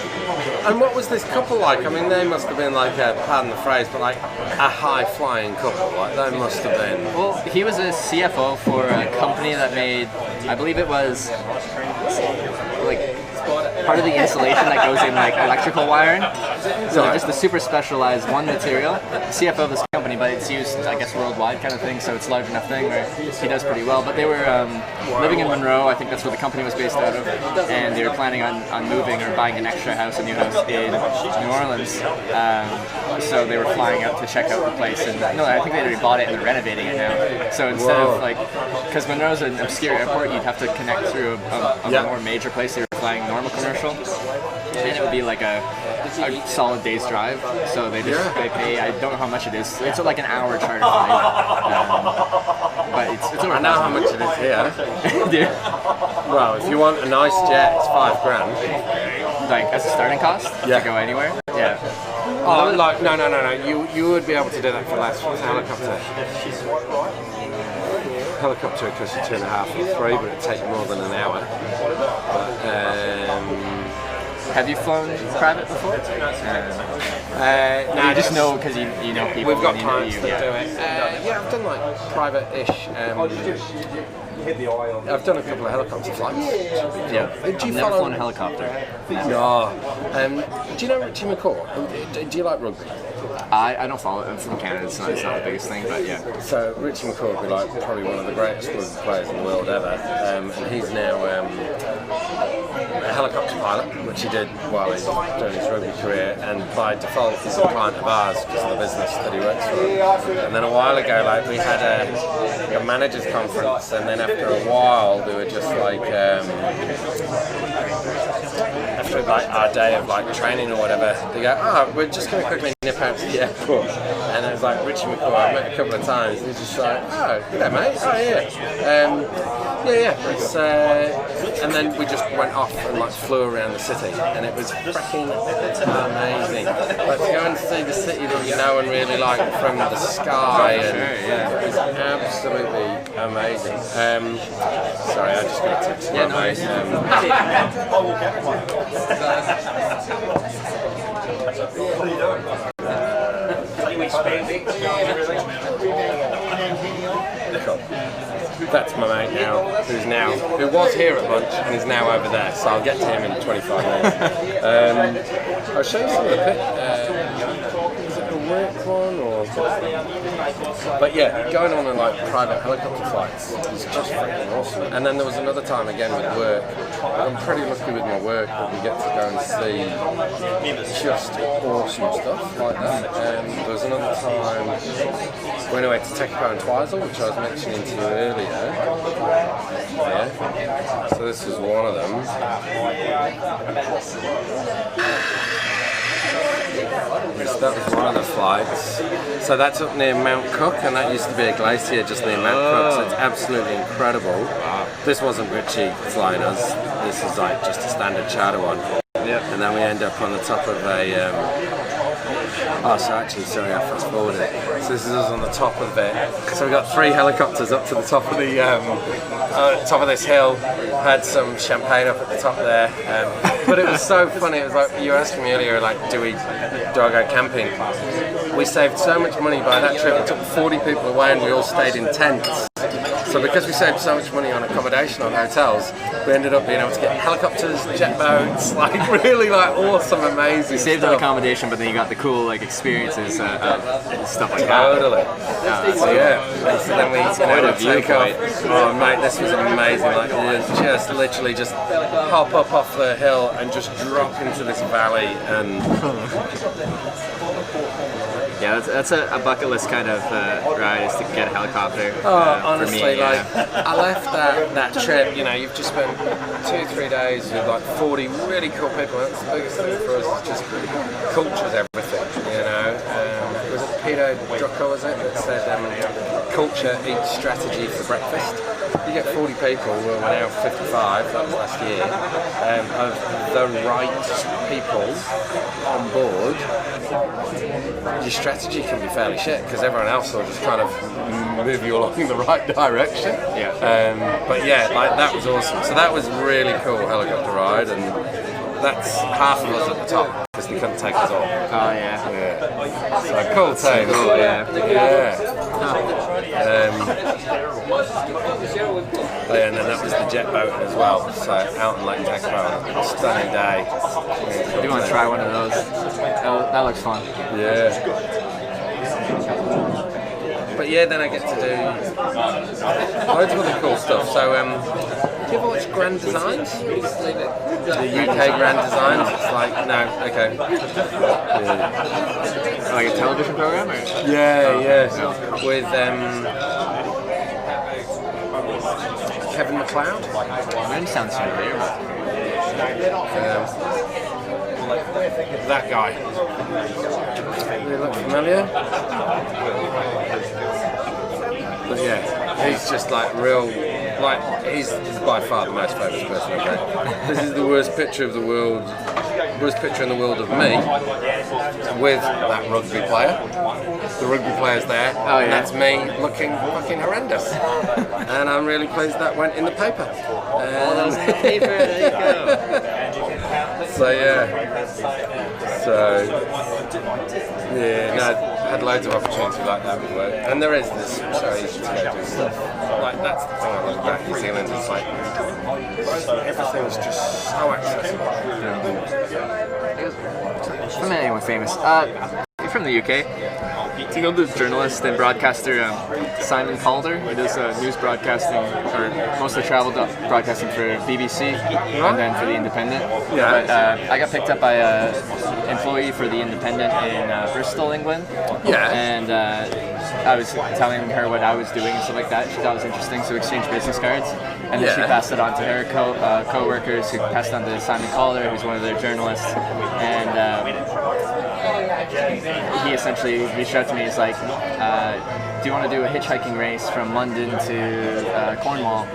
Speaker 1: And what was this couple like? I mean, they must have been like pardon the phrase, but like a high-flying couple. Like they must have been.
Speaker 2: Well, he was a CFO for a company that made, I believe it was like part of the insulation that goes in like electrical wiring. So just the super specialized one material. CFO of this company, but it's used, I guess, worldwide kind of thing. So it's a large enough thing where he does pretty well. But they were living in Monroe. I think that's where the company was based out of, and they were planning on moving or buying an extra house, a new house in New Orleans. So they were flying out to check out the place, and no, I think they already bought it and they're renovating it now. So instead of like, because Monroe's an obscure airport, you'd have to connect through a more major place. They were flying normal commercial, and it would be like a solid day's drive. So they just they pay. I don't know how much it is. It's like an hour charter flight, but it's over.
Speaker 1: I know how much it is here.
Speaker 2: Yeah.
Speaker 1: Well, if you want a nice jet, it's $5,000.
Speaker 2: Like as a starting cost to go anywhere. Yeah.
Speaker 1: Oh, like no. You would be able to do that for less. It's a helicopter would cost you 2.5 or 3, but it'd take you more than an hour.
Speaker 2: Have you flown private before?
Speaker 1: No,
Speaker 2: you just know because you know people.
Speaker 1: We've got
Speaker 2: and
Speaker 1: clients
Speaker 2: you know
Speaker 1: that do it. Yeah, I've done like private-ish. I've done a couple of helicopter flights.
Speaker 2: Yeah.
Speaker 1: Do you
Speaker 2: Never
Speaker 1: follow
Speaker 2: flown a helicopter.
Speaker 1: No. Do you know Richie McCaw? Do you like rugby?
Speaker 2: I don't follow it. I'm from Canada. It's not the biggest thing, but yeah.
Speaker 1: So Richie McCaw would be like probably one of the greatest rugby players in the world ever, and he's now a helicopter pilot, which he did while he's doing his rugby career, and by default he's a client of ours because of the business that he works for. And then a while ago, like we had a managers conference, and then after a while they were just like after like our day of like training or whatever, they go, we're just going to quickly nip out to the airport. And it was like Richie McCaw, I met a couple of times, and he's just like, yeah mate, it's, and then we just went off and like flew around the city, and it was freaking amazing. Like to go and see the city that you know and really like from the sky, and it was absolutely amazing. Sorry, I just got a text.
Speaker 2: Yeah, nice.
Speaker 1: That's my mate now, who was here at lunch and is now over there, so I'll get to him in 25 minutes. I'll show you some of the is it a work one or? But yeah, going on like private helicopter flights is just freaking awesome. And then there was another time again with work. I'm pretty lucky with my work that we get to go and see just awesome stuff like that. There was another time we went away to Tekipo and Twizel, which I was mentioning to you earlier. Yeah. So this was one of them. That was one of the flights. So that's up near Mount Cook, and that used to be a glacier just near Mount Cook, so it's absolutely incredible. This wasn't Richie flying us, this is like just a standard charter one. Yep. And then we end up on the top of a sorry, I fast forwarded. So this is us on the top of it. So we got 3 helicopters up to the top of the top of this hill. Had some champagne up at the top there. But it was so funny. It was like you were asking me earlier, like, do I go camping? We saved so much money by that trip. We took 40 people away, and we all stayed in tents. So because we saved so much money on accommodation on hotels, we ended up being able to get helicopters, jet boats, like really like awesome, amazing.
Speaker 2: You saved
Speaker 1: stuff.
Speaker 2: on accommodation, but then you got the cool like experiences of stuff like
Speaker 1: Totally.
Speaker 2: that.
Speaker 1: So yeah, and so then we take off. Oh mate, this was amazing. Like just literally just hop up off the hill and just drop into this valley and.
Speaker 2: Yeah, that's a bucket list kind of ride, is to get a helicopter.
Speaker 1: Honestly,
Speaker 2: for me,
Speaker 1: like I left that trip. You know, you've just spent 2-3 days with like 40 really cool people. That's the biggest thing for us. Is just culture's everything. You know, it was at Peter Drucker, was it, that said culture eats strategy for breakfast. You get 40 people, we're now 55, that was last year, of the right people on board, your strategy can be fairly shit because everyone else will just kind of move you along in the right direction.
Speaker 2: Yeah.
Speaker 1: But yeah, like that was awesome. So that was really cool helicopter ride, and that's half of us at the top because they couldn't take us all.
Speaker 2: Oh yeah.
Speaker 1: So cool too.
Speaker 2: Cool, yeah.
Speaker 1: And then that was the jet boat as well. So out in Lake Jacobone, stunning day.
Speaker 2: I do want to try one of those. That looks fun.
Speaker 1: Yeah. But yeah, then I get to do loads of other cool stuff. So, do you ever watch Grand Designs? The UK Grand Designs? It's like, no, okay. Yeah.
Speaker 2: Like a television program? Or?
Speaker 1: Yeah. With Kevin MacLeod.
Speaker 2: That sounds familiar.
Speaker 1: That guy. They look familiar? But yeah, he's just like real, like he's by far the most famous person I've met. This is the worst picture of the world, worst picture in the world of me with that rugby player. The rugby player's there, and that's me looking fucking horrendous. And I'm really pleased that went in the paper.
Speaker 2: That was in the paper, there you go.
Speaker 1: So yeah, no, I had loads of opportunity like that with work, and there is this so easy to go do stuff. Like that's the thing I love about New Zealand. It's like everything's just so accessible.
Speaker 2: From anyone famous. You're from the UK. Do you know the journalist and broadcaster Simon Calder? He does news broadcasting, or mostly travel broadcasting for BBC and then for the Independent.
Speaker 1: Yeah.
Speaker 2: But I got picked up by an employee for the Independent in Bristol, England.
Speaker 1: Yeah.
Speaker 2: And I was telling her what I was doing and stuff like that. She thought it was interesting, so we exchanged business cards. And then she passed it on to her co-workers, who passed it on to Simon Calder, who's one of their journalists. And he essentially reached out to me. He's like, do you want to do a hitchhiking race from London to Cornwall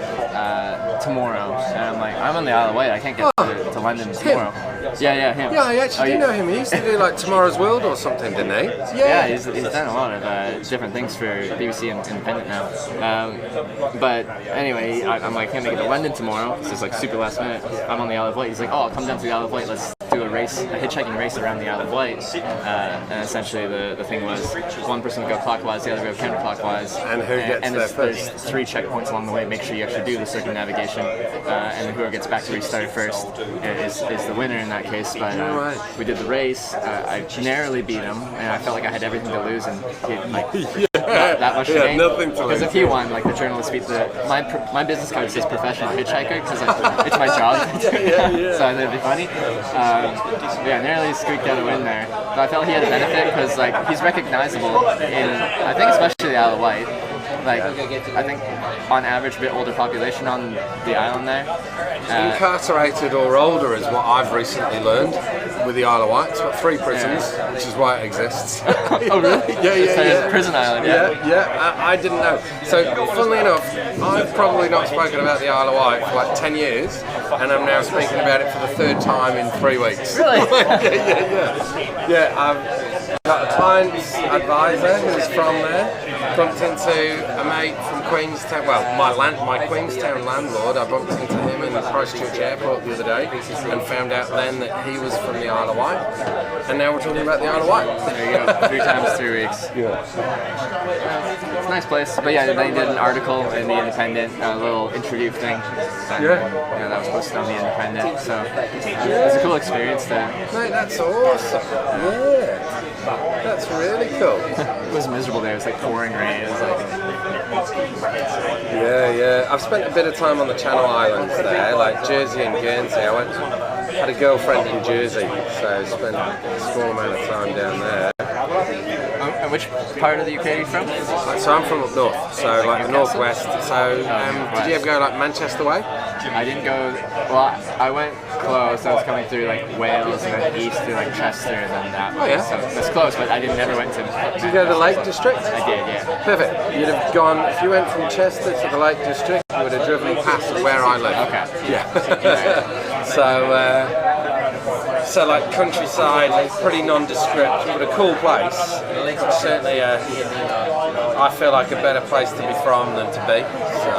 Speaker 2: tomorrow? And I'm like, I'm on the Isle of Wight. I can't get to London tomorrow. Yeah, him.
Speaker 1: Yeah, I actually do know him. He used to do like Tomorrow's World or something, didn't he?
Speaker 2: Yeah, he's done a lot of different things for BBC and Independent now. But anyway, I'm like, can't make it to London tomorrow. It's just like super last minute. I'm on the Isle of Wight. He's like, oh, I'll come down to the Isle of Wight. Let's do a hitchhiking race around the Isle of Wight. And essentially the thing was, one person would go clockwise, the other would go counterclockwise.
Speaker 1: And who gets there first?
Speaker 2: There's 3 checkpoints along the way. Make sure you actually do the circumnavigation, and whoever gets back to restart first is the winner in that case. But we did the race. I narrowly beat him, and I felt like I had everything to lose, and he had like not that much to gain.
Speaker 1: Nothing to lose.
Speaker 2: Because if he won, like the journalist beat my business card says professional hitchhiker because it's my job. So I thought it'd be funny. Narrowly squeaked out a win there. But I felt he had a benefit because like he's recognizable in I think especially the Isle of Wight. Like I think on average a bit older population on the island there.
Speaker 1: Incarcerated or older is what I've recently learned with the Isle of Wight. It's got 3 prisons, which is why it exists.
Speaker 2: Oh really?
Speaker 1: Yeah.
Speaker 2: Prison island.
Speaker 1: I didn't know. So funnily enough, I've probably not spoken about the Isle of Wight for like 10 years, and I'm now speaking about it for the 3rd time in 3 weeks.
Speaker 2: Really?
Speaker 1: Yeah, I've got a client's advisor who's from there. Bumped into a mate from Queenstown. Well, my Queenstown landlord. I bumped into him in the Christchurch airport the other day, and found out then that he was from the Isle of Wight. And now we're talking about the Isle of Wight.
Speaker 2: There you go. 3 times 3 weeks.
Speaker 1: Yeah.
Speaker 2: It's a nice place. But yeah, they did an article in the Independent, a little interview thing. That was posted on the Independent. So it was a cool experience there.
Speaker 1: Mate, that's awesome. Yeah. That's really cool.
Speaker 2: It was miserable there. It was like pouring rain. It was like...
Speaker 1: Yeah. I've spent a bit of time on the Channel Islands there, like Jersey and Guernsey. I had a girlfriend in Jersey, so I spent a small amount of time down there.
Speaker 2: And which part of the UK are you from?
Speaker 1: So I'm from up north, so like the northwest. So did you ever go like Manchester way?
Speaker 2: I didn't go. Well, I went close. I was coming through like Wales and then east through like Chester and then that.
Speaker 1: Oh, yeah.
Speaker 2: So that's close, but I never went to.
Speaker 1: Did you go to the Lake District?
Speaker 2: I did, yeah.
Speaker 1: Perfect. You'd have gone, if you went from Chester to the Lake District, you would have driven past where I live.
Speaker 2: Okay.
Speaker 1: Yeah. So like countryside, pretty nondescript, but a cool place. Certainly, I feel like a better place to be from than to be. So.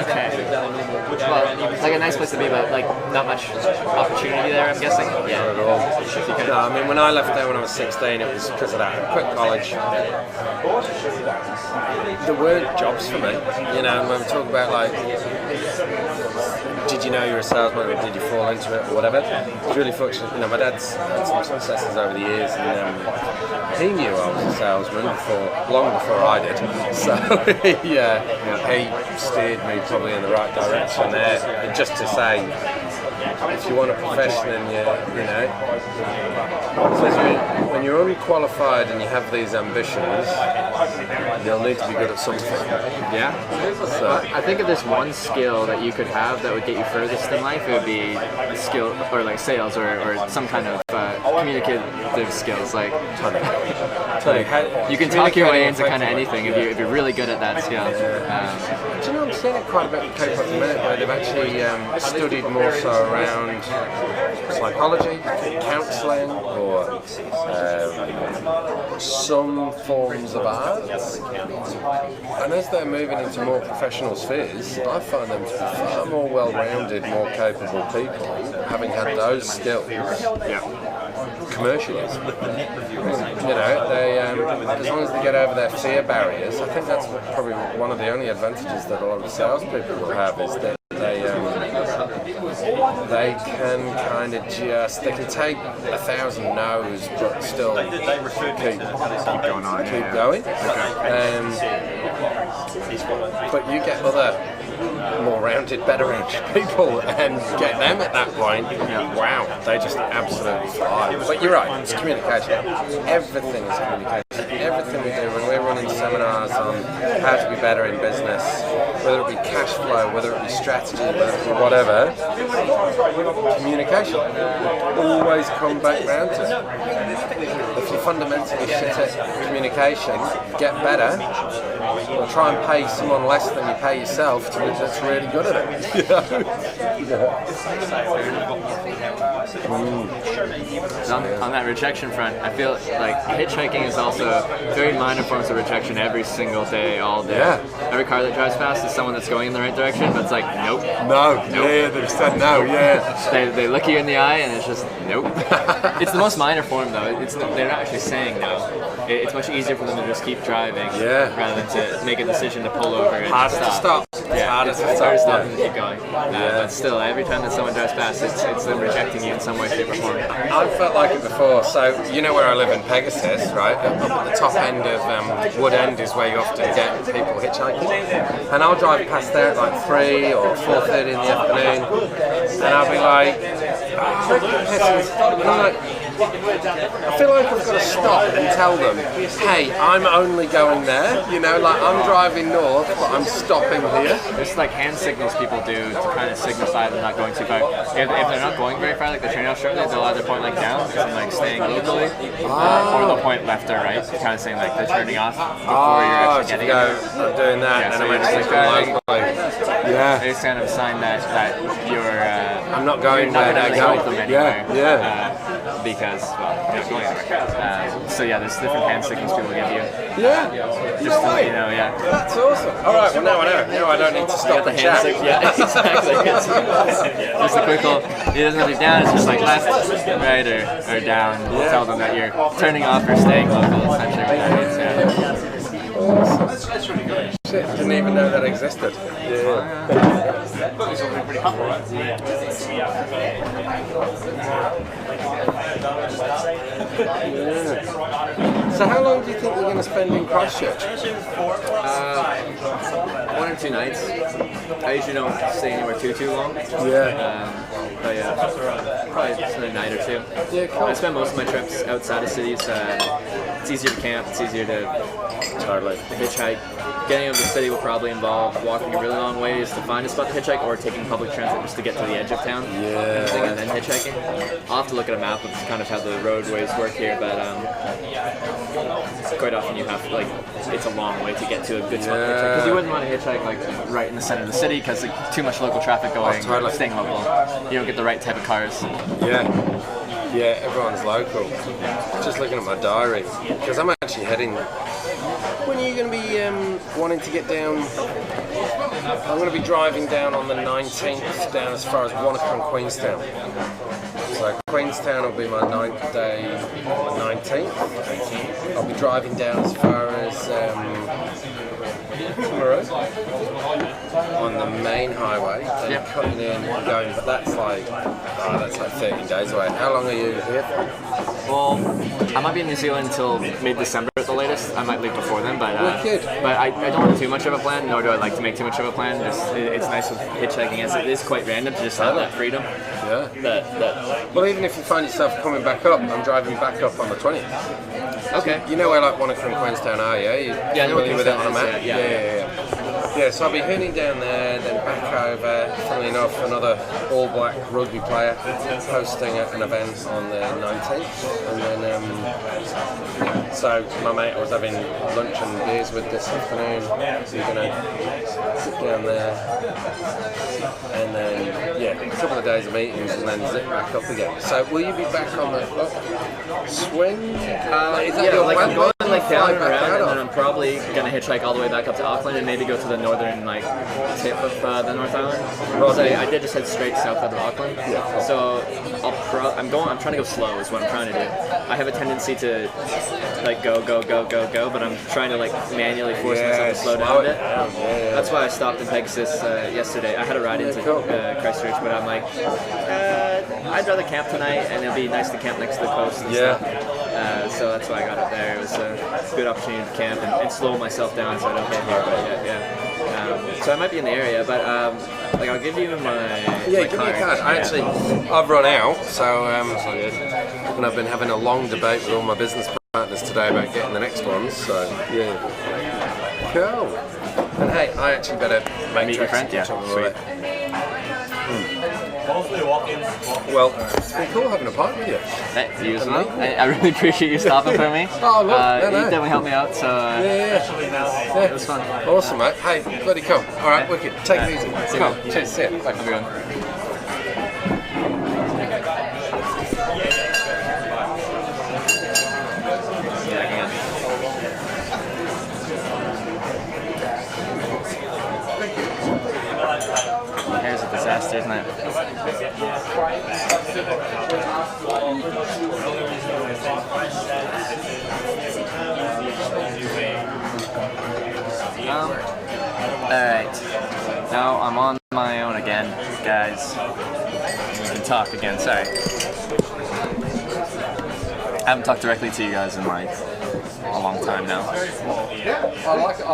Speaker 2: Okay. Well, like a nice place to be, but like not much opportunity there, I'm guessing. Yeah.
Speaker 1: Not at all. No, I mean, when I left there when I was 16, it was because of that. I quit college. There weren't jobs for me. You know, when we talk about like, did you know you were a salesman or did you fall into it or whatever? I was really fortunate. You know, my dad's had some successes over the years, and he knew I was a salesman long before I did. So he steered me probably in the right direction there. And just to say, if you want a profession and you know, when you're unqualified and you have these ambitions, you'll need to be good at something.
Speaker 2: Yeah. So I think if there's one skill that you could have that would get you furthest in life, it would be skill or like sales or some kind of communicative skills. Like you can talk your way into kind of anything if you're really good at that skill.
Speaker 1: Do you know, I'm seeing it quite a bit with K-pop at the minute, where they've actually studied more so around psychology, counselling, or some forms of art. And as they're moving into more professional spheres, I find them to be far more well-rounded, more capable people, having had those skills. Commercially. You know, they as long as they get over their fear barriers, I think that's probably one of the only advantages that a lot of salespeople will have, is that they can kind of they can take 1,000 no's but still keep going on. Keep going. But you get other more rounded, better rounded people and get them at that point, wow, they just absolutely fly. But you're right, it's communication. Everything is communication. Everything we do, when we're running seminars on how to be better in business, whether it be cash flow, whether it be strategy, whether it be whatever, communication will always come back round to it. If you're fundamentally shit at communication, get better, or try and pay someone less than you pay yourself that's really good at it.
Speaker 2: On that rejection front, I feel like hitchhiking is also very minor forms of rejection every single day, all day.
Speaker 1: Yeah.
Speaker 2: Every car that drives past is someone that's going in the right direction, but it's like, nope.
Speaker 1: No. Yeah, they've said no, yeah.
Speaker 2: They look you in the eye and it's just, nope. It's the most minor form though. They're not actually saying no. It's much easier for them to just keep driving rather than to make a decision to pull over and
Speaker 1: harder
Speaker 2: stop.
Speaker 1: To stop.
Speaker 2: Yeah, it's harder to stop and keep going. But still, every time that someone drives past, it's them rejecting you in some way, shape, or form.
Speaker 1: I've felt like it before. So you know where I live in Pegasus, right? Up at the top end of Wood End is where you often get people hitchhiking. And I'll drive past there at like 3 or 4:30 in the afternoon, and I'll be like, and I'm like, I feel like I've got to stop and tell them, hey, I'm only going there, you know, like I'm driving north, but I'm stopping here.
Speaker 2: There's like hand signals people do to kind of signify they're not going too far. If they're not going very far, like the train off shortly, they'll either point like down because I'm like staying locally, or they'll point left or right, kind of saying like they're turning off before you're actually getting there.
Speaker 1: I'm doing that,
Speaker 2: so
Speaker 1: and I'm
Speaker 2: you're
Speaker 1: actually locally. Yeah.
Speaker 2: It's kind of a sign that you're
Speaker 1: I'm not going
Speaker 2: where
Speaker 1: they
Speaker 2: really
Speaker 1: go.
Speaker 2: help them anywhere. Because, well, you're not going anywhere. So yeah, there's different hand signals people give you. Just to let you know,
Speaker 1: That's awesome. All right, well now I know. Now I don't need to stop
Speaker 2: the
Speaker 1: and
Speaker 2: hand
Speaker 1: chat.
Speaker 2: signal. Yeah, exactly. Just a quick little, it doesn't have to be down, it's just like left, right, or down. Tell them that you're turning off or staying local, essentially what that means.
Speaker 1: Shit, didn't even know that existed. So how long do you think you're going to spend in Christchurch?
Speaker 2: 1 or 2 nights. I usually don't stay anywhere too long. But yeah, probably just a night or two.
Speaker 1: Yeah, cool.
Speaker 2: I spend most of my trips outside of cities. It's easier to camp. It's easier to hitchhike. Getting out of the city will probably involve walking a really long ways to find a spot to hitchhike, or taking public transit just to get to the edge of town. And then hitchhiking. I'll have to look at a map of kind of how the roadways work here, but quite often you have to, like, it's a long way to get to a good spot to hitchhike. Because you wouldn't want to hitchhike like right in the center of the city, because like, too much local traffic going. Staying local, you don't get the right type of cars.
Speaker 1: Yeah, everyone's local. Just looking at my diary, because I'm actually heading. When are you going to be wanting to get down? I'm going to be driving down on the 19th, down as far as Wanaka and Queenstown. So Queenstown will be my 9th day, on the 19th. I'll be driving down as far as Timaru on the main highway, and cutting in and going. But that's like 13 days away. How long are you here for?
Speaker 2: Well, I might be in New Zealand until mid-December at the latest. I might leave before then, but I don't have too much of a plan, nor do I like to make too much of a plan. It's nice with hitchhiking, as it is quite random to just have that freedom.
Speaker 1: Well, even if you find yourself coming back up, I'm driving back up on the 20th.
Speaker 2: Okay.
Speaker 1: You know where like Wanaka and Queenstown are, yeah?
Speaker 2: I know
Speaker 1: familiar with it on a map?
Speaker 2: Yeah.
Speaker 1: Yeah, so I'll be heading down there, then back over. Funnily enough, another all-black rugby player hosting an event on the 19th, and then so my mate I was having lunch and beers with this afternoon. So we're gonna sit down there, and then a couple of days of meetings, and then zip back up again. So will you be back on the swing?
Speaker 2: I'm going like down and around, and then I'm probably gonna hitchhike all the way back up to Auckland, and maybe go to the northern tip of the North Island. I did just head straight south out of Auckland. So I'm trying to go slow is what I'm trying to do. I have a tendency to like go, but I'm trying to like manually force myself to slow down a bit. That's why I stopped in Pegasus yesterday. I had a ride into Christchurch, but I'm like, I'd rather camp tonight, and it'll be nice to camp next to the coast and stuff. So that's why I got it there. It was a good opportunity to camp and slow myself down, so I don't get here. But so I might be in the area, but I'll give you my
Speaker 1: give me a card. I've run out, so and I've been having a long debate with all my business partners today about getting the next ones. So cool. And hey, I actually better
Speaker 2: meet your friend. Sweet.
Speaker 1: Well, it's been cool having a pint with you.
Speaker 2: You as well. I really appreciate you stopping for me.
Speaker 1: Oh, look,
Speaker 2: you definitely helped me out, so it was fun.
Speaker 1: Awesome, mate. Hey, bloody cool. All right, wicked. Take it easy. Cool. Cheers. See ya. Bye.
Speaker 2: Have a good one. Here's a disaster, isn't it? Alright. Now I'm on my own again, guys. We can talk again, sorry. I haven't talked directly to you guys in like a long time now.
Speaker 1: I like it.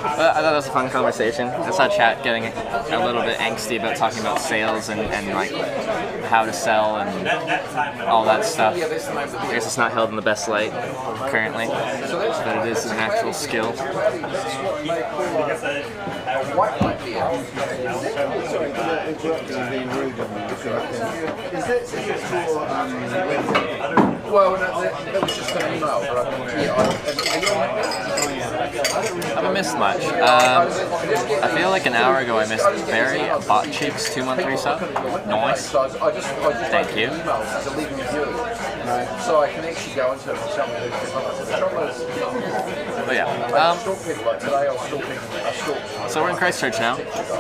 Speaker 2: I thought that was a fun conversation. I saw chat getting a little bit angsty about talking about sales and like how to sell and all that stuff. I guess it's not held in the best light currently, but it is an actual skill.
Speaker 1: Well, that was just an email, but
Speaker 2: I haven't missed much. I feel like an hour ago I missed Barry Bot Cheeks 2-month resub. Nice. Thank you.
Speaker 6: So I can actually go into it and tell me
Speaker 2: But yeah. So we're in Christchurch now.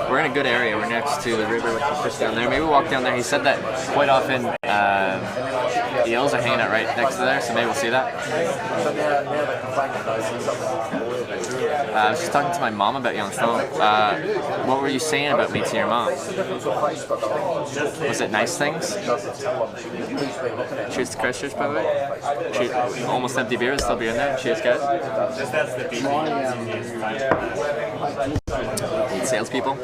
Speaker 2: We're in a good area. We're next to the river with the fish down there. Maybe we'll walk down there. He said that quite often eels are hanging out right next to there, so maybe we'll see that. I was just talking to my mom about you on the phone. What were you saying about me to your mom? Was it nice things? Cheers to Christchurch, by the way. Cheers. Almost empty beer, there's still beer in there. Cheers, guys. salespeople.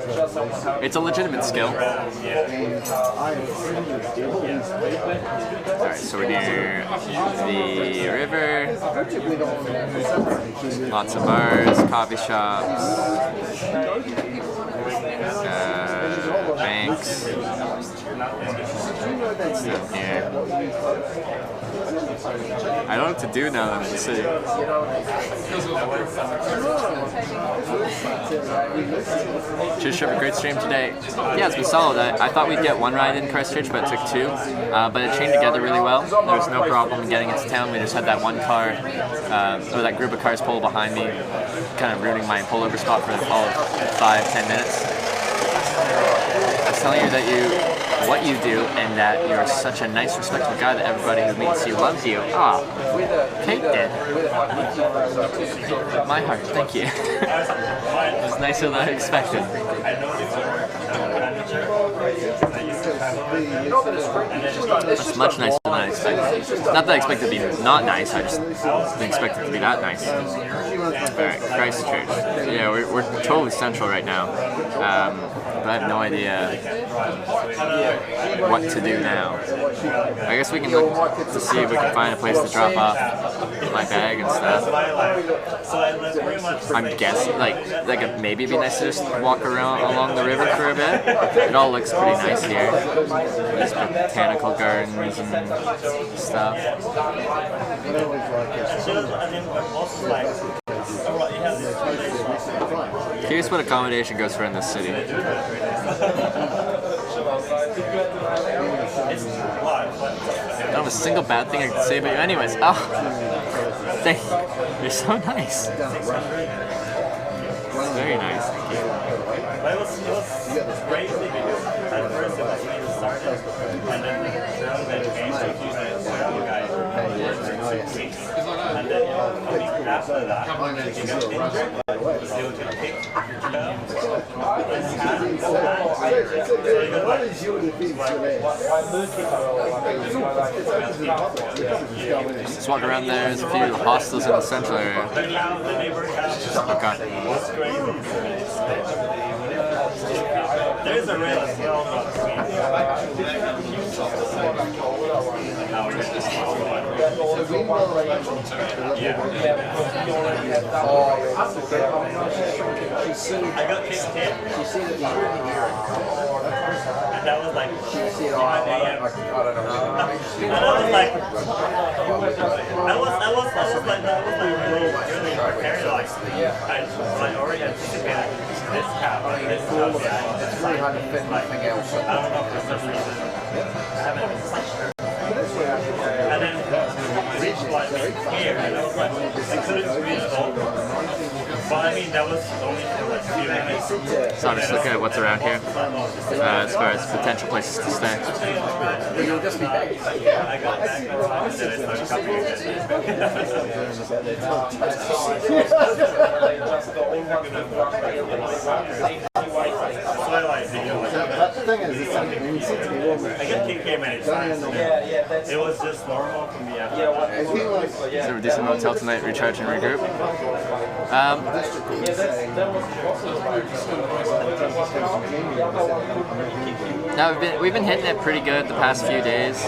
Speaker 2: It's a legitimate skill. Alright, so we're near the river. Lots of bars, coffee shops, banks. It's down here. I don't know what to do now that I'm in the city. Cheers, have a great stream today. Yeah, it's been solid. I thought we'd get one ride in Christchurch, but it took two. But it chained together really well. There was no problem in getting into town. We just had that one car, or that group of cars pull behind me, kind of ruining my pullover spot for all of 5-10 minutes. I was telling you that what you do, and that you're such a nice, respectful guy that everybody who meets you loves you. Ah, Kate did. My heart, thank you. It was nicer than I expected. That's much nicer than I expected. Not that I expected it to be not nice, I just didn't expect it to be that nice. Alright, Christchurch. Yeah, we're totally central right now. But I have no idea what to do now. I guess we can look to see if we can find a place to drop off my bag and stuff. I'm guessing, like maybe it'd be nice to just walk around along the river for a bit. It all looks pretty nice here. These botanical gardens and stuff. Curious what accommodation goes for in this city. I don't have a single bad thing I can say about you. Anyways, oh, thank you. You're so nice. Very nice, thank you.
Speaker 7: It was great at first it was really started, and then the came to guys for 2 weeks, and then a week after that, he got injured, he was going to kick
Speaker 2: Just walk around there, there's a few hostels in the central area. Okay.
Speaker 7: There's a real skill I got kicked in. And that was like 5 a.m. And I was like really prepared. Like I already anticipated this cap.
Speaker 6: It's really hard to fit anything else.
Speaker 7: I don't know for some reason. I haven't been sure. And then reached like here, and I was like, I couldn't reach over. But I mean, that was only for like a few minutes.
Speaker 2: So I'm just looking at what's around here as far as potential places to stay.
Speaker 6: You'll just be back.
Speaker 7: I got back and then I started copying it.
Speaker 6: That thing is, it's something when you see to be warm.
Speaker 7: I got kicked here many times. It was just normal for me after that.
Speaker 2: So we're decent hotel tonight, recharge and regroup. No, we've been hitting it pretty good the past few days.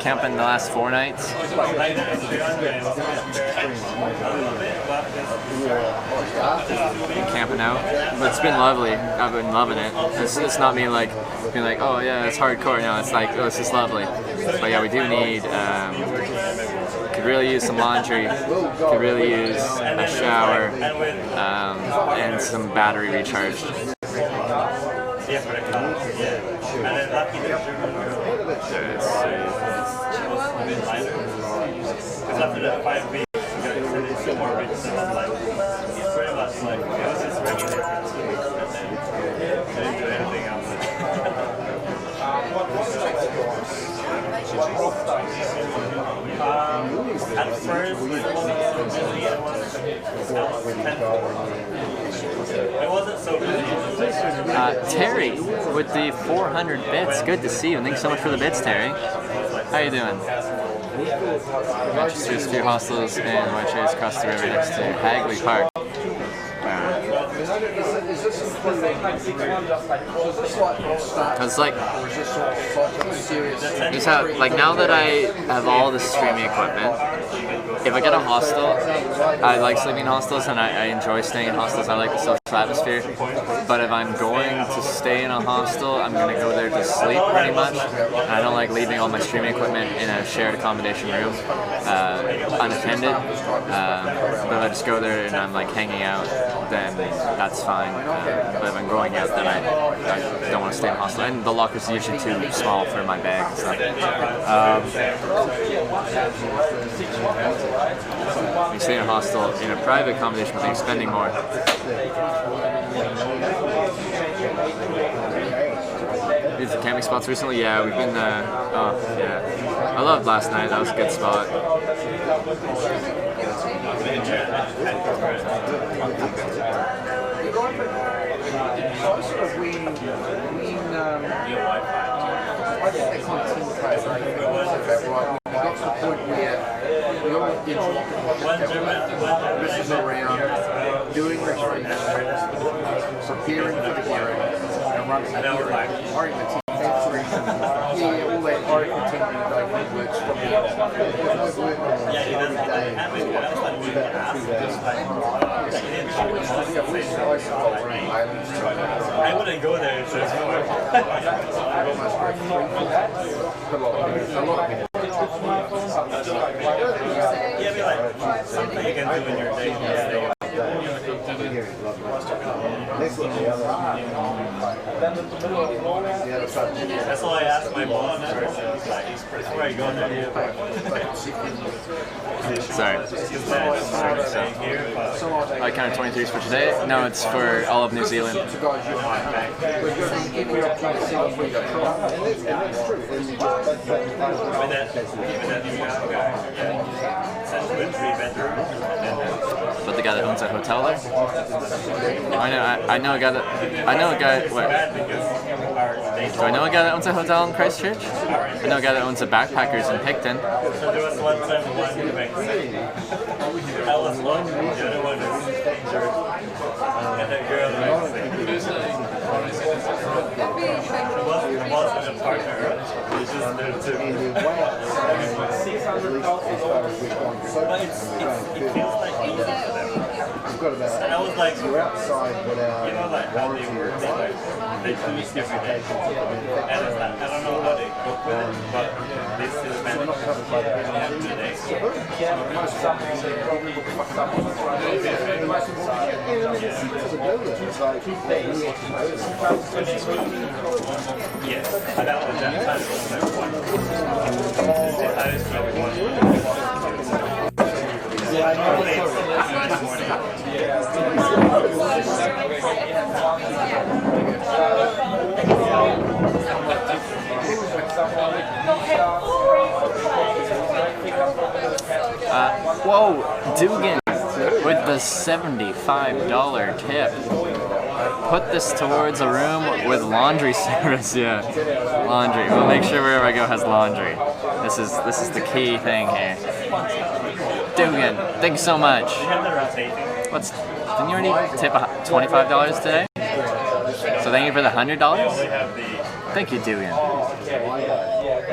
Speaker 2: Camping the last 4 nights. Camping out, but it's been lovely. I've been loving it. It's not me like being like, oh yeah, it's hardcore. No, it's like, oh, it's just lovely. But yeah, we do need. Could really use some laundry. Could really use a shower and some battery recharge.
Speaker 7: After that 5 weeks, we got extended 2 more weeks, and then like, it's pretty much like, it was just regular for 2 weeks, and then I didn't do anything else. At first, it wasn't so busy.
Speaker 2: Terry with the 400 bits. Good to see you. Thanks so much for the bits, Terry. How you doing? Manchester's 2 hostels and white chairs across the river next to Hagley Park.
Speaker 6: Is this including? Is this
Speaker 2: like
Speaker 6: or is this sort of serious?
Speaker 2: just how, like now that I have all the streaming equipment, if I get a hostel, I like sleeping in hostels and I enjoy staying in hostels. I like the social atmosphere. But if I'm going to stay in a hostel, I'm going to go there to sleep pretty much. And I don't like leaving all my streaming equipment in a shared accommodation room unattended. But if I just go there and I'm like hanging out, then that's fine. But if I'm going out, then I don't want to stay in a hostel. And the lockers are usually too small for my bag and stuff. When you stay in a hostel in a private accommodation, but you're spending more. Been to camping spots recently? Yeah, we've been. Oh, yeah. I loved last night. That was a good spot.
Speaker 6: I think they kind of team play right. We got to the point where we all this is around doing retreats, preparing for the hearing, and running the hearing. I reckon the team yeah, all that I reckon team works from here.
Speaker 7: I wouldn't go there if there's no yeah, be like something you can do in your day. That's why I asked my boss first. Like, before I go there.
Speaker 2: Sorry. I counted 23s for today. No, it's for all of New Zealand. But the guy that owns that hotel there? I know a guy that. What? Do I know a guy that owns a hotel in Christchurch? I know a guy that owns a backpackers in Picton.
Speaker 7: So there was one time I was one, the other one is and the girl wasn't a partner. It was just there too. But it feels like and I was like, you're outside without like how they work, they choose every day. And it's like, I don't know how they cope with it, but they still manage yes, and that was that time was my one. I just really wanted
Speaker 2: whoa, Dugan with the $75 tip. Put this towards a room with laundry service. Yeah, laundry. We'll make sure wherever I go has laundry. This is the key thing here. Dugan, thank you so much. Didn't you already tip $25 today? So thank you for the $100. Thank you, Dugan.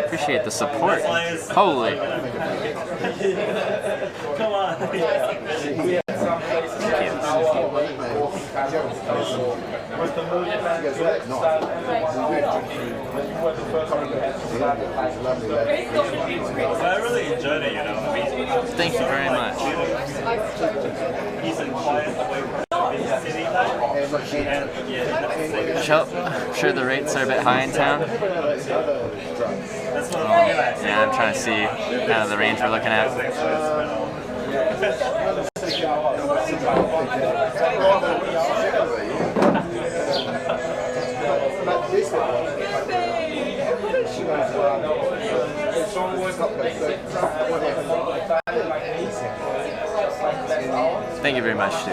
Speaker 2: Appreciate the support. Holy.
Speaker 7: Come on. I really enjoyed it, you know.
Speaker 2: Thank you very much.
Speaker 7: He's in quiet away from the city
Speaker 2: I'm sure the rates are a bit high in town. Yeah, I'm trying to see kind of the range we're looking at. Thank you very much, Stu.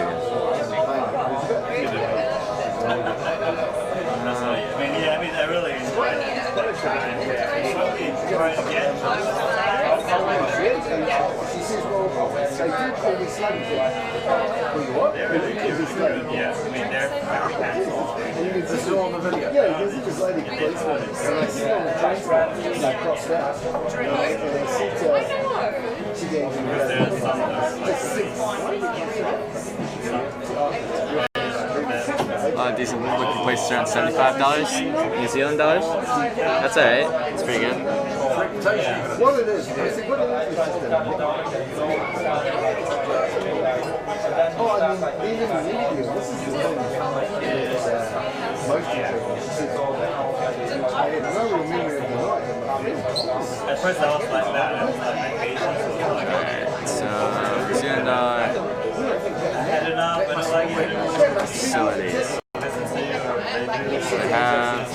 Speaker 7: I really enjoyed it.
Speaker 6: says, well, they do call me slave. Well, you what? They do call me slave.
Speaker 7: Yeah, I mean, they're very hands-on.
Speaker 6: This is all on the video. Yeah, because it was lady policeman. And I sit on the train track, and I crossed out. And I sit she gave me
Speaker 2: decent looking place is around $75 New Zealand dollars. That's alright. It's pretty good.
Speaker 6: what it is, I said, what it is just a oh, I mean, even in India, this is the thing most people I had no memory of the night.
Speaker 7: At first I was like that. I was like, my patience was like,
Speaker 2: Alright, so New Zealand dollar
Speaker 7: head it up, and it's like,
Speaker 2: facilities. They have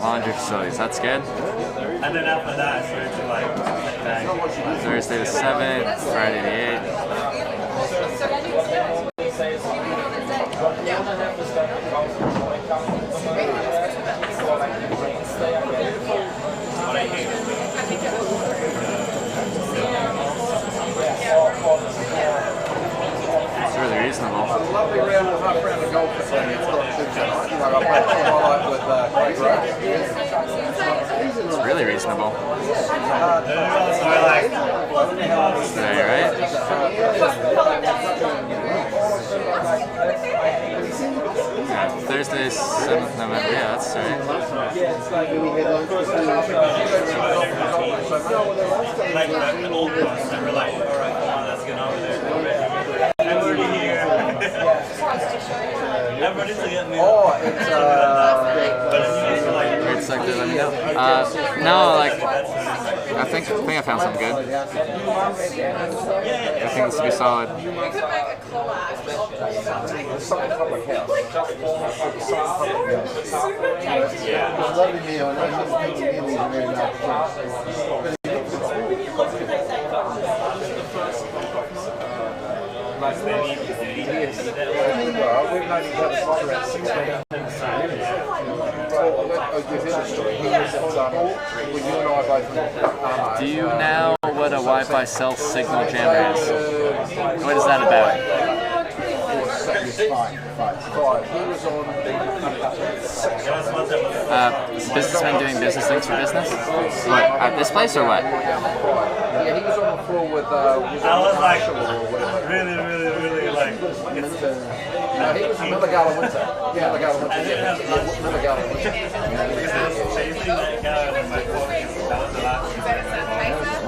Speaker 2: laundry facilities. That's good.
Speaker 7: and then after that, I started to like,
Speaker 2: Thursday the 7th, Friday the 8th. It's really reasonable.
Speaker 1: Lovely round of half round of golf at It's not too tonight. I played twilight with
Speaker 2: It's really reasonable. Right, right? Yeah, Thursday, 7th November. Yeah, that's right.
Speaker 7: like an old ones that were like, alright, come on, let's get over there. I'm already here. I'm ready to get me.
Speaker 1: Oh, it's
Speaker 2: Great sector, let me know. No, like, I think I found something good. I think this will be solid.
Speaker 6: Lovely meal, and I just think it is a very nice we've known each other for about 16 years.
Speaker 2: Do you know what a Wi-Fi self-signal jammer is? What is that about? Businessmen doing business things for business? What, at this place or what?
Speaker 6: Yeah, he was on the floor with
Speaker 7: I was like, really like,
Speaker 6: he was another guy in winter. Yeah, another guy in winter. Another guy in winter.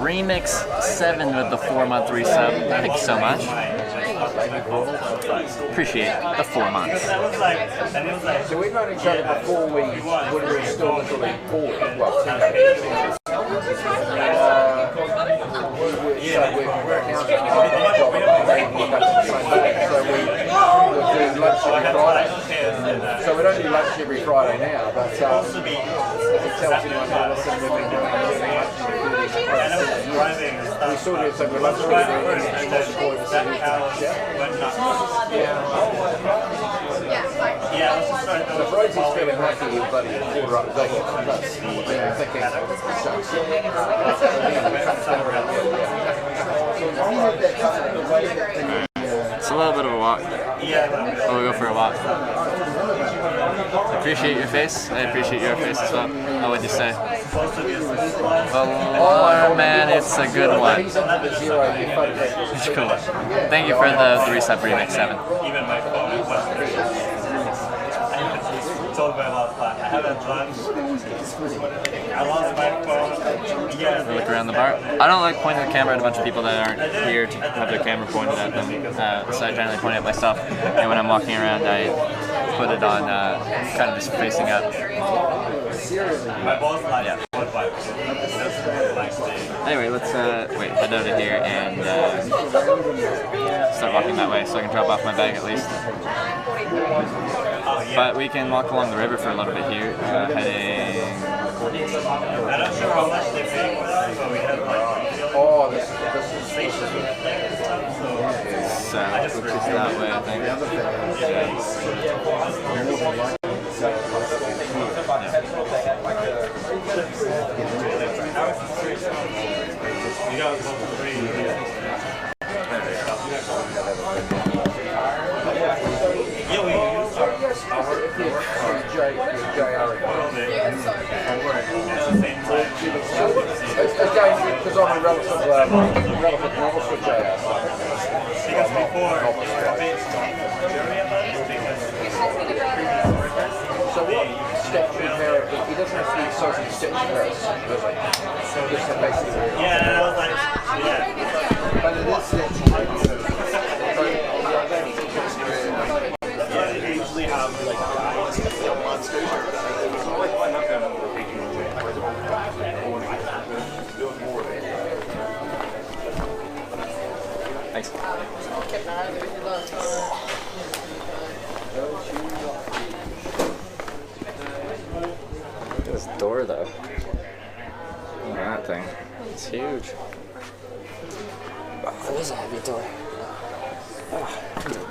Speaker 2: Remix 7 with the 4-month resub. Thank you so much. Appreciate the 4 months.
Speaker 6: So we've known each other before we were still literally poor. Well, teenagers. So we're accountants. So we would do lunch every Friday. So we don't do lunch every Friday now, but if it tells anyone to listen, we've been doing lunch we still do some lunch every Friday. So Rosie's feeling lucky with bloody quarter up the
Speaker 2: It's a little bit of a walk. Oh, we'll go for a walk. I appreciate your face. I appreciate your face as well. How would you say? Well, man, it's a good one. It's cool. Thank you for the resub remix 7.
Speaker 7: Even my phone is like, told my last class, I had a lunch. I lost my phone. Yeah.
Speaker 2: Look around the bar. I don't like pointing the camera at a bunch of people that aren't here to have their camera pointed at them. So I generally point at myself. And when I'm walking around, I put it on kind of just facing up.
Speaker 7: My boss like,
Speaker 2: yeah. Anyway, let's head out of here and start walking that way so I can drop off my bag at least. But we can walk along the river for a little bit here, heading...
Speaker 7: I'm not sure how much they pay for that, but we have like...
Speaker 6: Oh, this is
Speaker 2: so, which is that way, I think.
Speaker 6: Because I'm a relevant novice with JR. So what steps would merit? He doesn't have to be social steps first, does he? Just a basic.
Speaker 7: Yeah, I was like, yeah.
Speaker 6: But it is steps.
Speaker 7: Yeah, they usually have like monsters.
Speaker 2: Thanks. Look at this door though. Look at that thing. It's huge. Oh, that is a heavy door.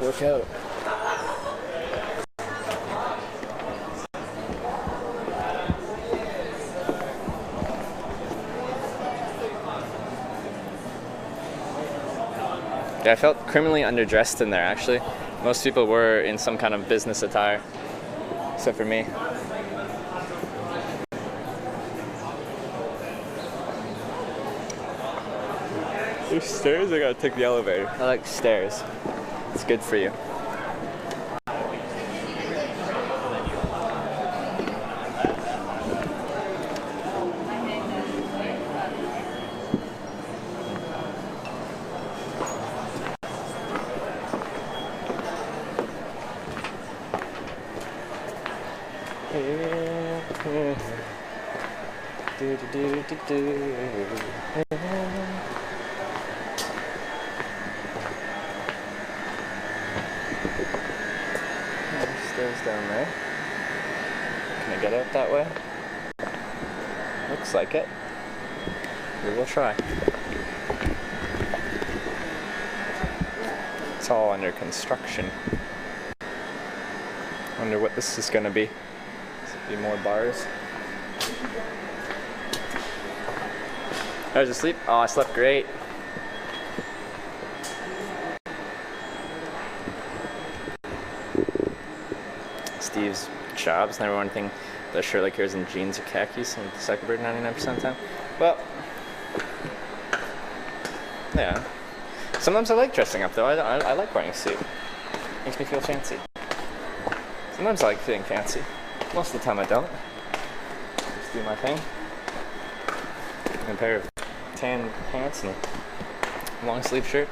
Speaker 2: Work out. Yeah, I felt criminally underdressed in there actually. Most people were in some kind of business attire, except for me. There's stairs, I gotta take the elevator. I like stairs. It's good for you. Stairs down there. Can I get out that way? Looks like it. We will try. It's all under construction. Wonder what this is gonna be. Be more bars. I was asleep. Oh, I slept great. Steve's jobs, never one thing the shirt like yours in jeans or khakis and the second bird 99% of the time. Well, yeah. Sometimes I like dressing up though. I like wearing a suit. Makes me feel fancy. Sometimes I like feeling fancy. Most of the time I don't. Just do my thing. And a pair of tan pants and a long sleeve shirt.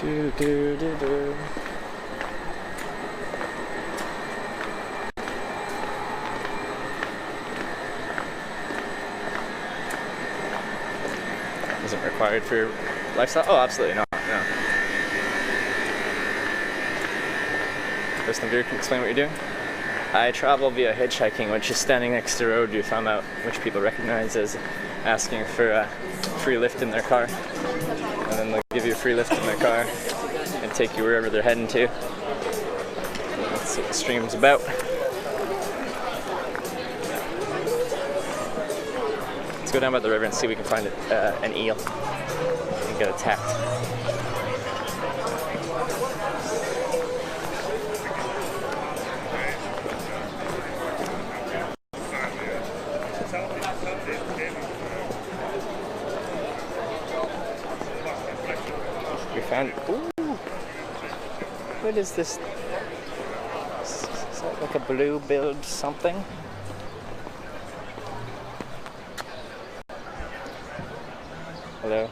Speaker 2: Do do do do. Isn't required for your lifestyle? Oh, absolutely not. No. First thing to do, explain what you're doing. I travel via hitchhiking, which is standing next to the road you found out, which people recognize as asking for a free lift in their car. And then they'll give you a free lift in their car and take you wherever they're heading to. That's what the stream's about. Let's go down by the river and see if we can find an eel and get attacked. We found. Ooh! What is this? Is that like a blue-billed something? Hello.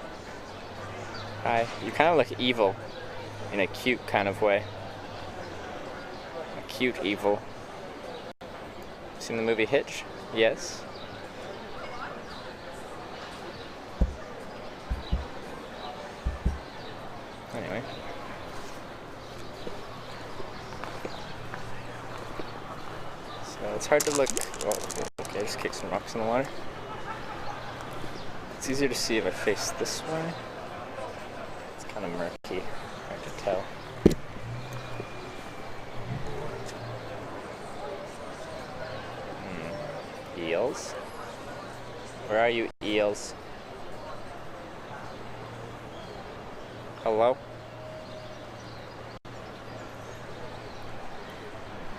Speaker 2: Hi. You kind of look evil, in a cute kind of way. A cute evil. Seen the movie Hitch? Yes. Anyway. So it's hard to look. Oh, okay, just kick some rocks in the water. It's easier to see if I face this way. It's kind of murky, hard to tell. Eels? Where are you, eels? Hello?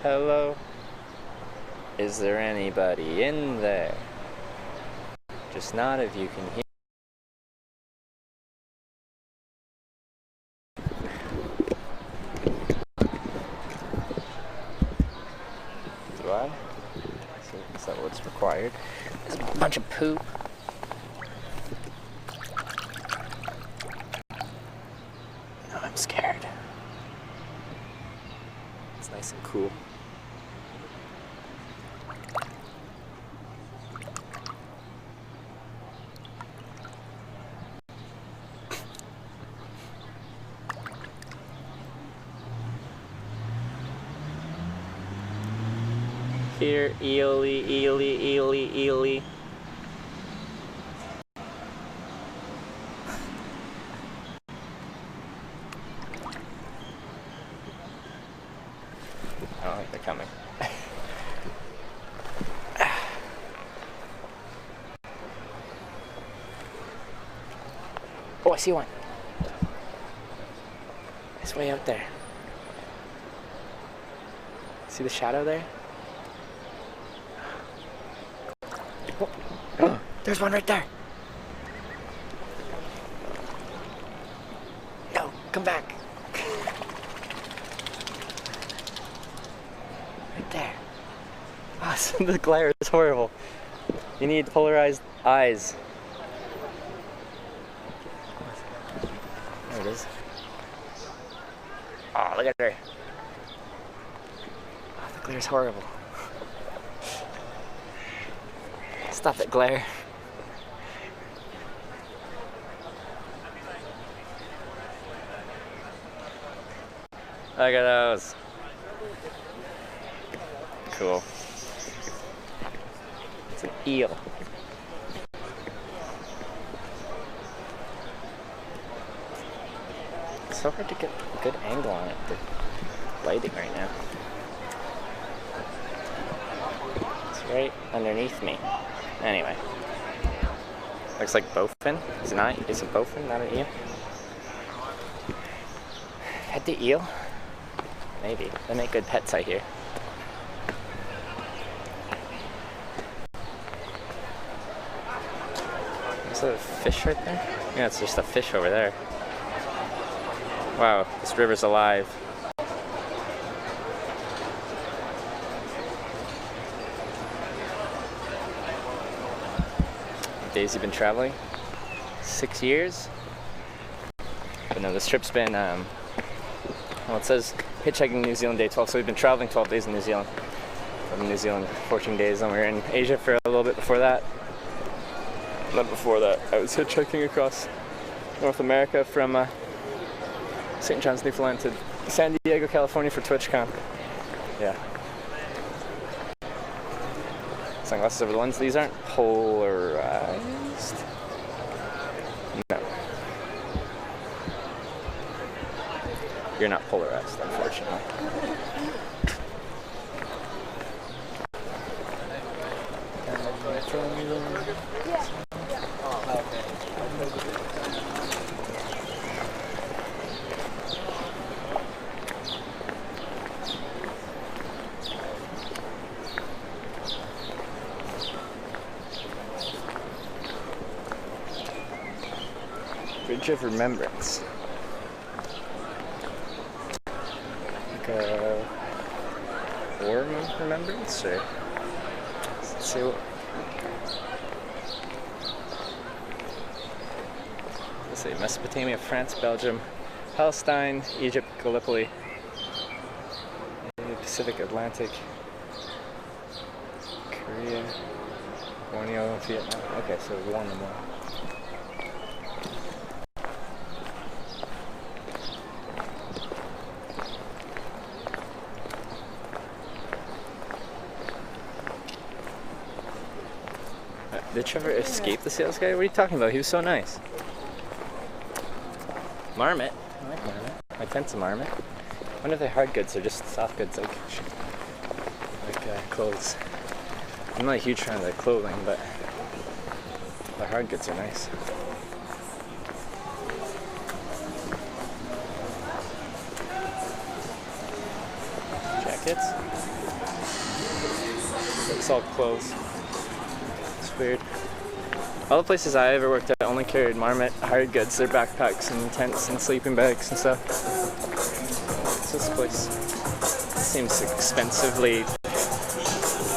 Speaker 2: Hello? Is there anybody in there? Just not if you can hear. Do I? Is that what's required? There's a bunch of poop. Oh, I'm scared. It's nice and cool. Here, eely, eely, eely, eely. I don't think they're coming. Oh, I see one. It's way out there. See the shadow there? Oh, there's one right there. No, come back. Right there. Oh, so the glare is horrible. You need polarized eyes. There it is. Oh, look at her. Oh, the glare is horrible. Stop it, glare. Look at those. Cool. It's an eel. It's so hard to get a good angle on it. The lighting right now. It's right underneath me. Anyway, looks like bowfin. Is it not? Is it bowfin, not an eel? Pet the eel? Maybe. They make good pets, I hear. Is that a fish right there? Yeah, it's just a fish over there. Wow, this river's alive. Days you've been traveling? 6 years? But no, this trip's been, well, it says hitchhiking New Zealand day 12, so we've been traveling 12 days in New Zealand. From New Zealand 14 days, and we were in Asia for a little bit before that. And then before that, I was hitchhiking across North America from St. John's, Newfoundland to San Diego, California for TwitchCon. Yeah. Sunglasses over the lens. These aren't polarized. No. You're not polarized, unfortunately. Bridge of Remembrance. Like a War of Remembrance, or let's see what. Let's see, Mesopotamia, France, Belgium, Palestine, Egypt, Gallipoli, Pacific, Atlantic, Korea, Borneo, Vietnam. Okay, so one and one. Did Trevor escape the sales guy? What are you talking about? He was so nice. Marmot. I like Marmot. My tent's a Marmot. I wonder if they're hard goods or just soft goods, like clothes. I'm not a huge fan of the clothing, but the hard goods are nice. Jackets. It's all clothes. It's weird. All the places I ever worked at only carried Marmot hard goods, their backpacks and tents and sleeping bags and stuff. What's this place? It seems expensively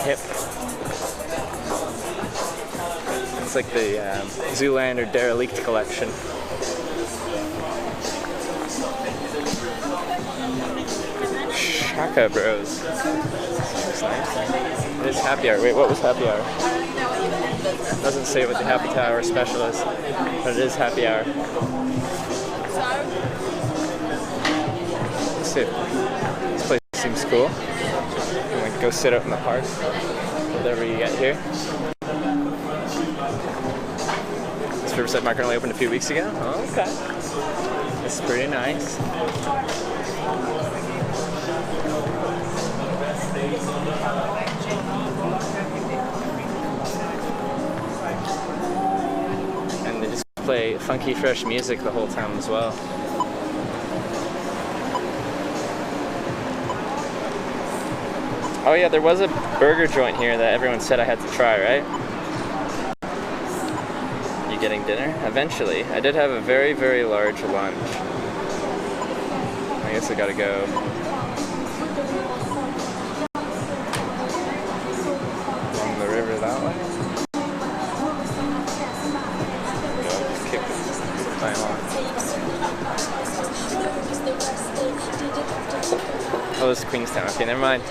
Speaker 2: hip. It's like the Zoolander Derelict collection. Shaka Bros. Looks nice. It is happy hour. Wait, what was happy hour? Doesn't say what the happy hour special is, but it is happy hour. Let's see. This place seems cool. I'm gonna go sit out in the park. Whatever you get here. This Riverside Market only opened a few weeks ago. Oh, okay. This is pretty nice. And they just play funky, fresh music the whole time as well. Oh yeah, there was a burger joint here that everyone said I had to try, right? You getting dinner? Eventually. I did have a very, very large lunch. I guess I gotta go. Along the river that way. Just kick the time on. Oh, this is Queenstown. Okay, never mind.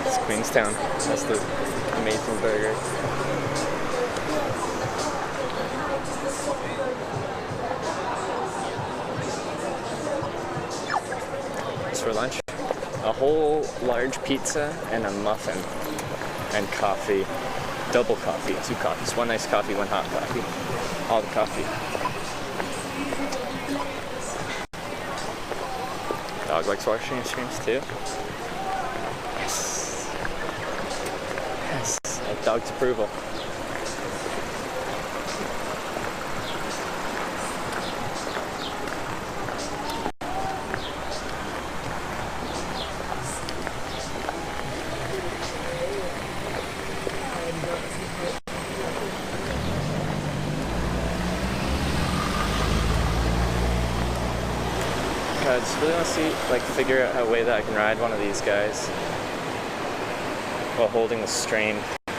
Speaker 2: It's Queenstown. That's the amazing burger. For lunch, a whole large pizza and a muffin and coffee, double coffee, 2 coffees, 1 iced coffee, 1 hot coffee, all the coffee. Dog likes watching your streams too. Yes, yes, I have dog's approval. I just really want to see, figure out a way that I can ride one of these guys while holding the stream. It'd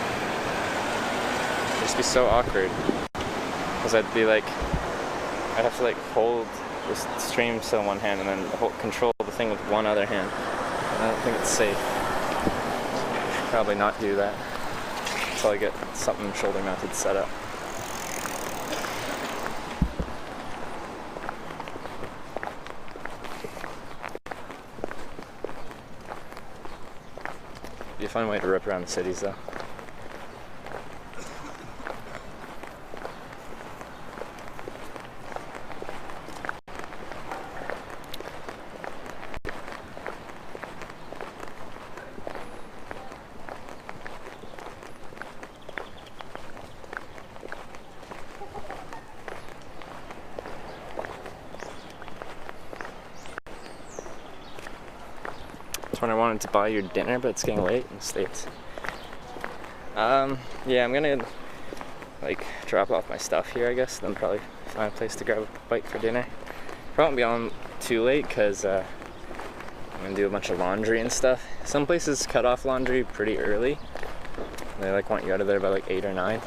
Speaker 2: just be so awkward, because I'd have to hold the stream still in one hand and then control the thing with one other hand. And I don't think it's safe. I should probably not do that until I get something shoulder mounted set up. Be a fun way to rip around the cities, though. When I wanted to buy your dinner, but it's getting late in the States. Yeah, I'm gonna drop off my stuff here, I guess, then probably find a place to grab a bite for dinner. Probably won't be on too late because I'm gonna do a bunch of laundry and stuff. Some places cut off laundry pretty early. They want you out of there by 8 or 9.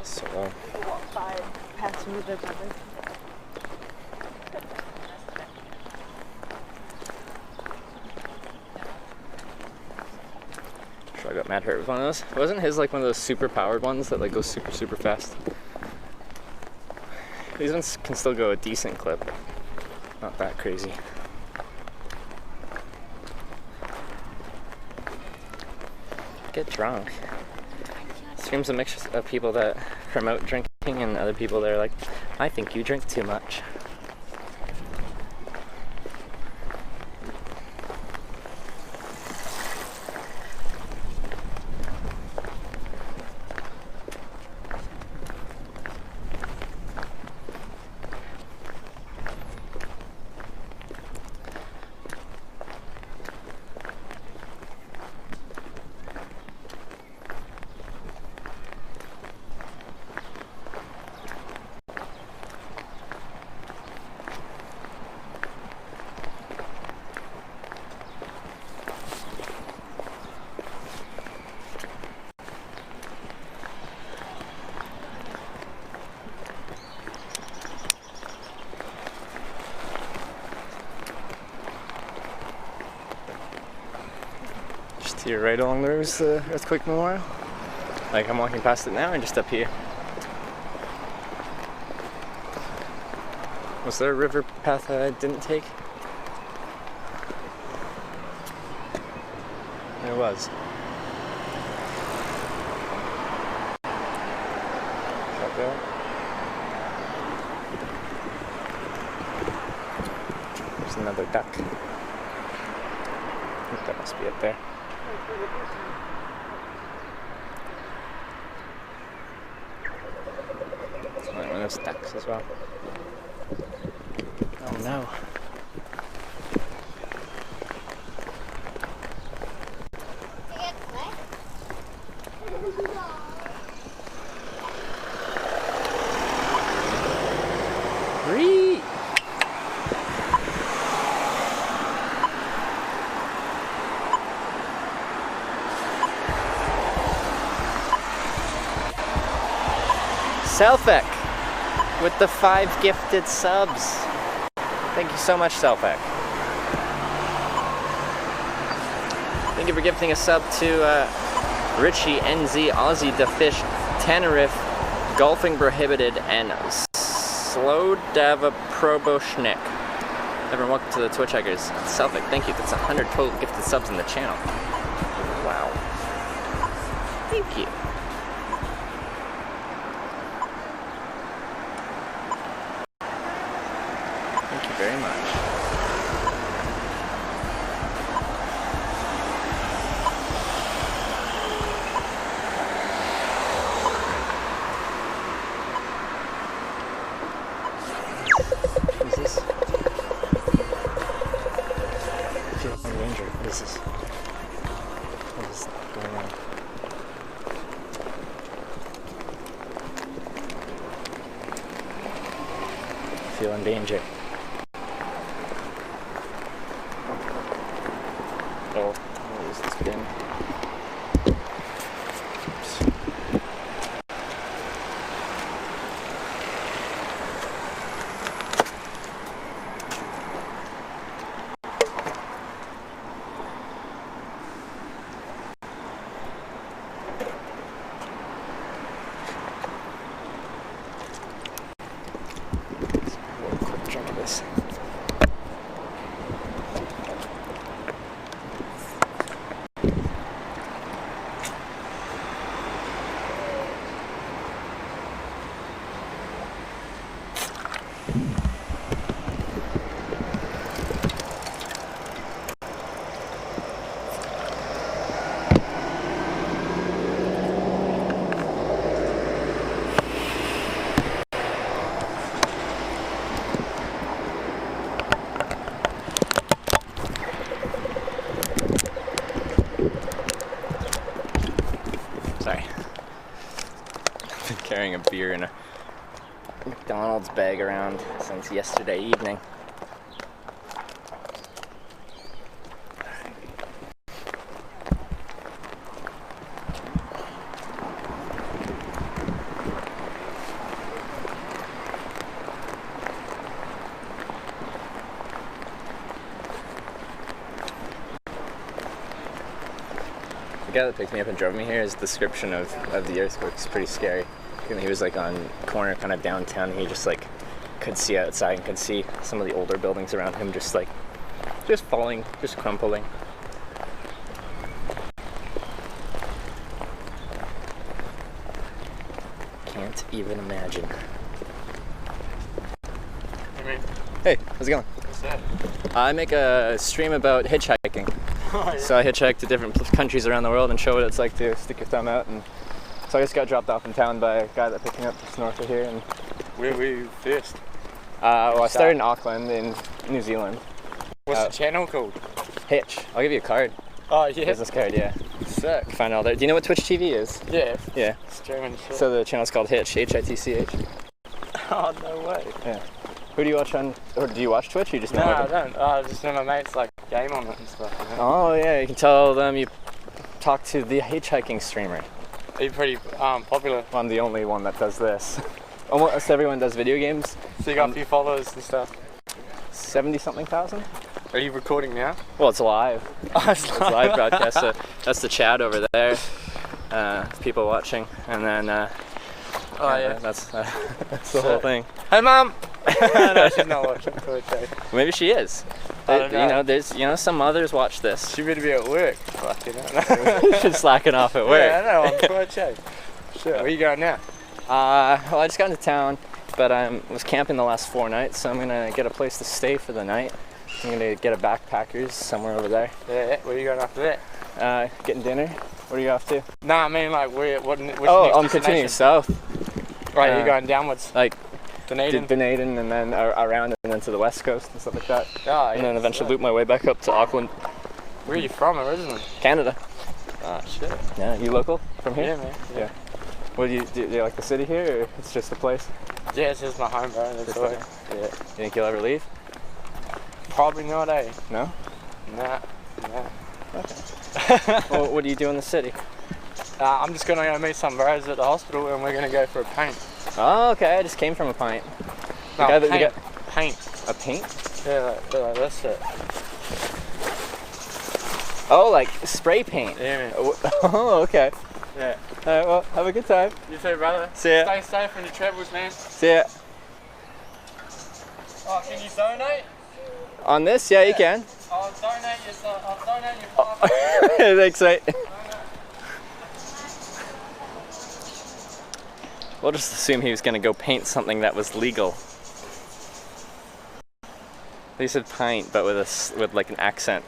Speaker 2: So I got mad hurt with one of those. Wasn't his one of those super powered ones that go super fast? These ones can still go a decent clip. Not that crazy. Get drunk. seems a mix of people that promote drinking and other people that are like, I think you drink too much. To your right along there is the earthquake memorial. Like I'm walking past it now and just up here. Was there a river path that I didn't take? There was. Is that there? There's another duck. I think that must be it there. It's one of those ducks as well. Oh no. Ree! Selfek with the 5 gifted subs. Thank you so much, Selfek. Thank you for gifting a sub to Richie, NZ, Aussie, The Fish, Tenerife, Golfing Prohibited, and Slowdava Proboshnik. Everyone, welcome to the Twitch Hackers. Selfek, thank you. That's 100 total gifted subs in the channel. Wow. Thank you. Thank you very much. What is this? I feel like I'm injured. What is this? What is going on? I feel in danger. Oh, what is this bin? Oops. Let's have a quick drink of this. Sorry. I've been carrying a beer in a McDonald's bag around since yesterday evening. The guy that picked me up and drove me here, his description of the earthquake is pretty scary. And he was like on a corner kind of downtown, and he just like could see outside and could see some of the older buildings around him just falling, just crumpling. can't even imagine.
Speaker 3: I mean,
Speaker 2: Hey, how's it going?
Speaker 3: what's that?
Speaker 2: I make a stream about hitchhiking.
Speaker 3: Oh, yeah.
Speaker 2: So I hitchhike to different countries around the world and show what it's like to stick your thumb out. And so I just got dropped off in town by a guy that picked me up just north of here. And
Speaker 3: Where were you first?
Speaker 2: well, I started in Auckland in New Zealand.
Speaker 3: What's the channel called?
Speaker 2: Hitch. I'll give you a card.
Speaker 3: Oh, yeah.
Speaker 2: Business card, yeah.
Speaker 3: Sick.
Speaker 2: Find all there. Do you know what Twitch TV is?
Speaker 3: Yeah.
Speaker 2: Yeah.
Speaker 3: Streaming shit.
Speaker 2: So the channel's called Hitch. H-I-T-C-H.
Speaker 3: Oh, no way.
Speaker 2: Yeah. Who do you watch on? Or do you watch Twitch? Or you just know?
Speaker 3: No, I
Speaker 2: of it?
Speaker 3: don't. I just know my mates like game on it and stuff. You know?
Speaker 2: Oh yeah, you can tell them you talk to the hitchhiking streamer.
Speaker 3: Are you pretty popular?
Speaker 2: Well, I'm the only one that does this. Almost everyone does video games.
Speaker 3: So you got a few followers and stuff.
Speaker 2: 70-something thousand.
Speaker 3: Are you recording now?
Speaker 2: Well, it's live.
Speaker 3: Oh, it's
Speaker 2: It's live broadcast. So that's the chat over there. People watching, and then
Speaker 3: Oh, yeah.
Speaker 2: that's the whole thing.
Speaker 3: Hey, Mum! No, she's not watching Twitch. Eh?
Speaker 2: Maybe she is.
Speaker 3: I don't know.
Speaker 2: There's some others watch this.
Speaker 3: She better be at work. Fuck, you know.
Speaker 2: She's slacking off at work.
Speaker 3: Yeah, I know. I'm Twitch. Eh? Shit. Where you going now?
Speaker 2: Well, I just got into town, but I was camping the last 4 nights, so I'm gonna get a place to stay for the night. I'm gonna get a backpackers somewhere over there.
Speaker 3: Yeah. Where you going after that?
Speaker 2: Getting dinner. What are you off to?
Speaker 3: Nah, I mean like where? Which
Speaker 2: I'm continuing south.
Speaker 3: Right, you're going downwards.
Speaker 2: Like
Speaker 3: Dunedin.
Speaker 2: Dunedin, and then around, and then to the west coast and stuff like that.
Speaker 3: Oh, yeah.
Speaker 2: And then eventually loop my way back up to Auckland,
Speaker 3: Where are you from originally?
Speaker 2: Canada.
Speaker 3: Oh shit.
Speaker 2: Yeah, you local from here?
Speaker 3: Yeah, man.
Speaker 2: Yeah. What do you like the city here, or it's just a place?
Speaker 3: Yeah, it's just my home, bro. That's all.
Speaker 2: Yeah. You think you'll ever leave?
Speaker 3: Probably not, eh?
Speaker 2: No.
Speaker 3: Nah.
Speaker 2: Well, what do you do in the city?
Speaker 3: I'm just gonna go meet some bros at the hospital, and we're gonna go for a paint.
Speaker 2: Oh, okay. I just came from a pint.
Speaker 3: No,
Speaker 2: guy that we
Speaker 3: paint.
Speaker 2: got-
Speaker 3: Paint.
Speaker 2: A paint?
Speaker 3: Yeah, like that's it.
Speaker 2: Oh, like spray paint.
Speaker 3: Yeah, man.
Speaker 2: Oh, okay.
Speaker 3: Yeah.
Speaker 2: All right. Well, have a good time.
Speaker 3: You too, brother.
Speaker 2: See ya.
Speaker 3: Stay safe on your travels, man.
Speaker 2: See ya.
Speaker 3: Oh, can you donate?
Speaker 2: On this, yeah, you can.
Speaker 3: I'll donate your $5.
Speaker 2: Thanks, mate. We'll just assume he was going to go paint something that was legal. He said pint, but with like an accent.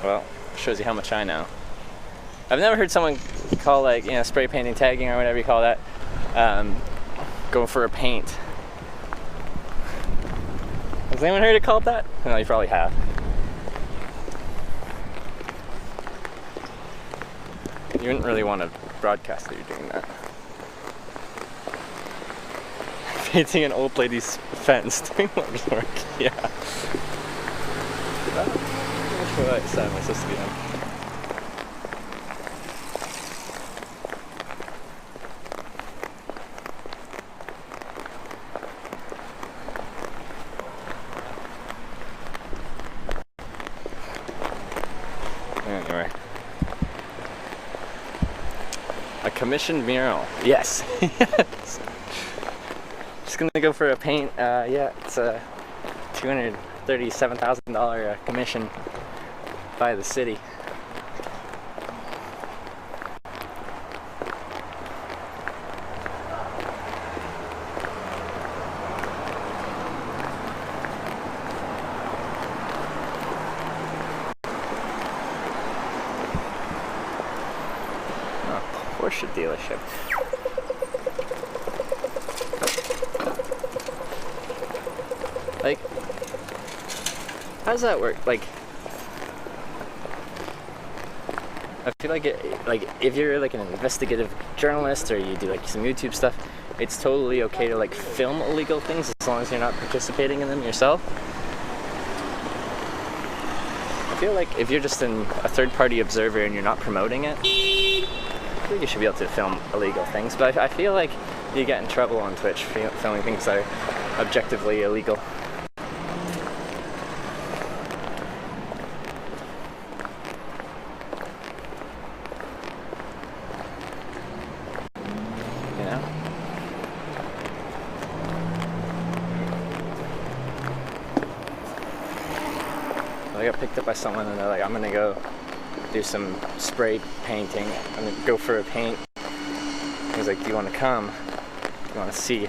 Speaker 2: Well, shows you how much I know. I've never heard someone call spray painting, tagging, or whatever you call that, going for a paint. Has anyone heard it called that? No, you probably have. You wouldn't really want to broadcast that you're doing that. Painting an old lady's fence doing lawyer's work. Yeah. I'm not sure what side am I supposed to be on. Anyway. A commissioned mural. Yes. Yes. Just gonna go for a paint. Yeah, it's a $237,000 commission by the city. Porsche dealership. Like, how does that work? Like, I feel like if you're like an investigative journalist or you do like some YouTube stuff, it's totally okay to like film illegal things as long as you're not participating in them yourself. I feel like if you're just a third-party observer and you're not promoting it, I think you should be able to film illegal things. But I feel like you get in trouble on Twitch filming things that are objectively illegal. You know? I got picked up by someone and they're like, I'm gonna go do some spray painting. I'm gonna go for a paint. He was like, do you want to come? Do you want to see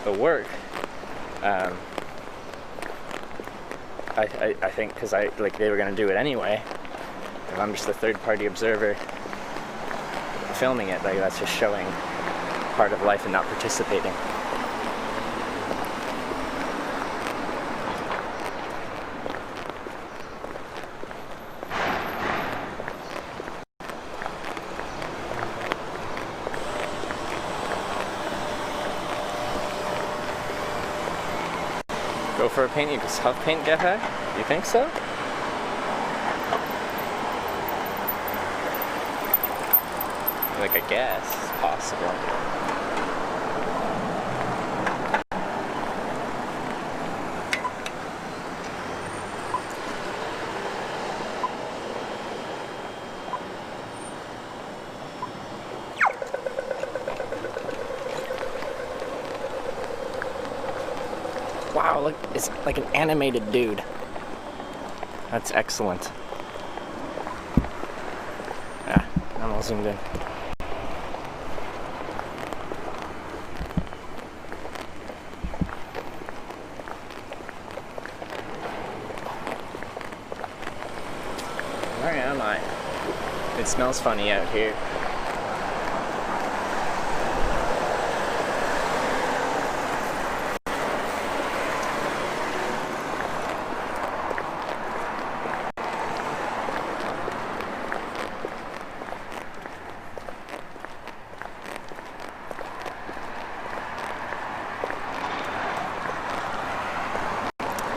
Speaker 2: the work? I think because they were gonna do it anyway, and I'm just a third-party observer filming it. Like, that's just showing part of life and not participating. Go for a paint, you can self-paint get high? You think so? Like, I guess it's possible. Wow, look, it's like an animated dude. That's excellent. Yeah, I'm all zoomed in. Where am I? It smells funny out here.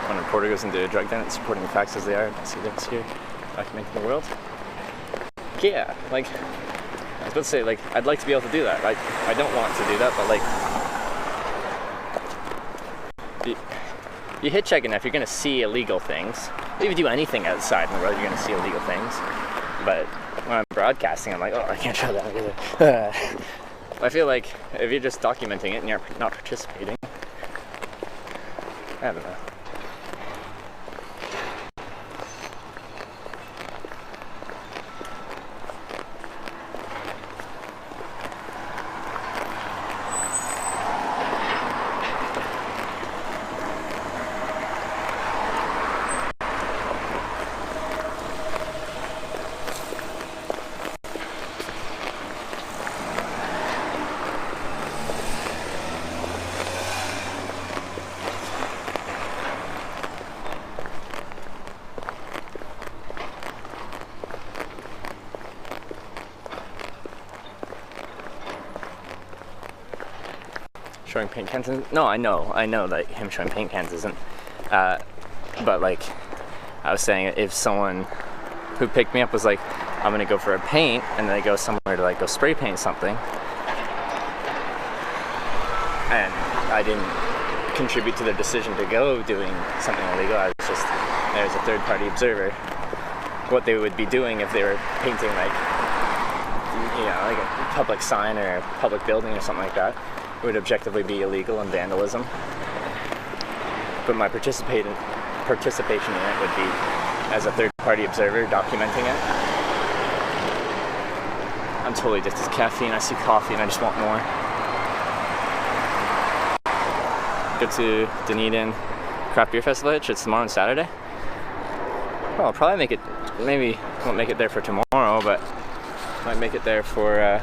Speaker 2: When a reporter goes into a drug den, it's supporting the facts as they are. See this here, documenting the world. Yeah, like, I was about to say, like, I'd like to be able to do that. Like, I don't want to do that, but like, you hit check enough, you're gonna see illegal things. If you do anything outside in the world, you're gonna see illegal things. But when I'm broadcasting, I'm like, oh, I can't show that either. I feel like if you're just documenting it and you're not participating, I don't know. Showing paint cans isn't? No, I know that him showing paint cans isn't. But like, I was saying, if someone who picked me up was like, I'm gonna go for a paint, and they go somewhere to like go spray paint something, and I didn't contribute to their decision to go doing something illegal, I was just there as a third-party observer, what they would be doing if they were painting like, you know, like a public sign or a public building or something like that, would objectively be illegal and vandalism. But my participation in it would be as a third-party observer documenting it. I'm totally addicted to caffeine. I see coffee and I just want more. Go to Dunedin Craft Beer Festival. It's tomorrow and Saturday. Well, I'll probably make it. Maybe won't make it there for tomorrow, but might make it there for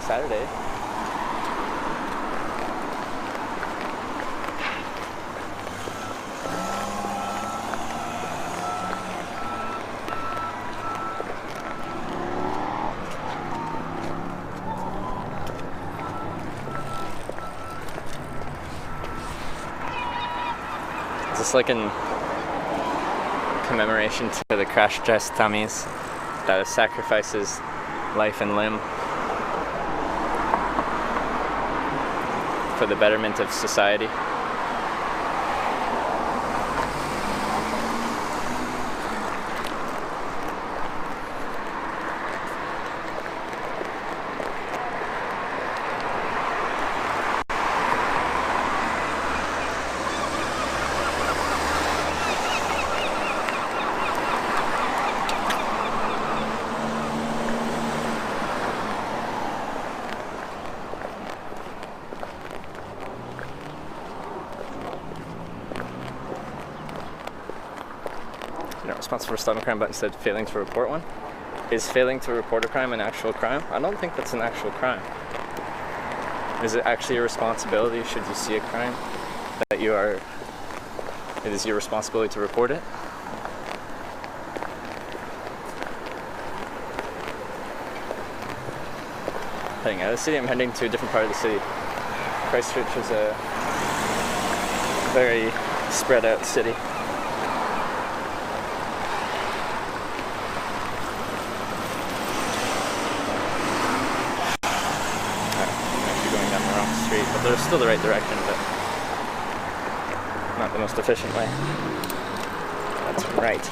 Speaker 2: Saturday. Is this like in commemoration to the crash-dressed dummies that sacrifices life and limb for the betterment of society? responsible for stopping a crime, but instead failing to report one. Is failing to report a crime an actual crime? I don't think that's an actual crime. Is it actually your responsibility, should you see a crime, that it is your responsibility to report it? Heading out of the city, I'm heading to a different part of the city. Christchurch is a very spread out city. Street, but there's still the right direction, but not the most efficient way. That's right.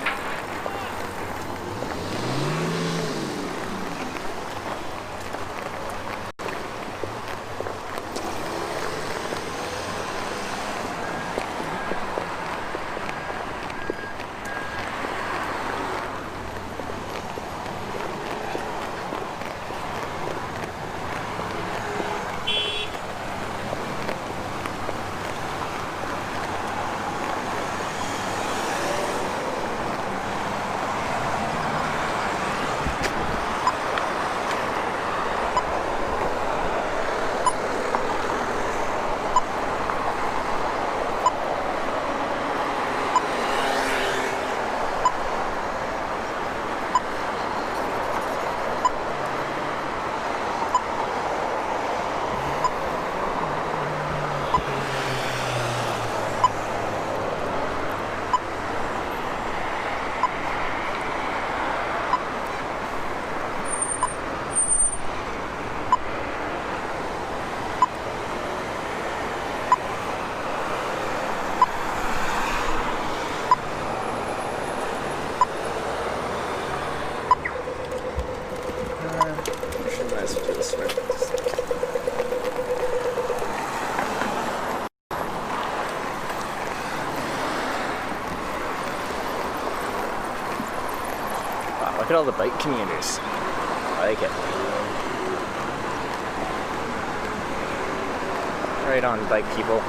Speaker 2: Look at all the bike commuters. I like it. Right on, bike people.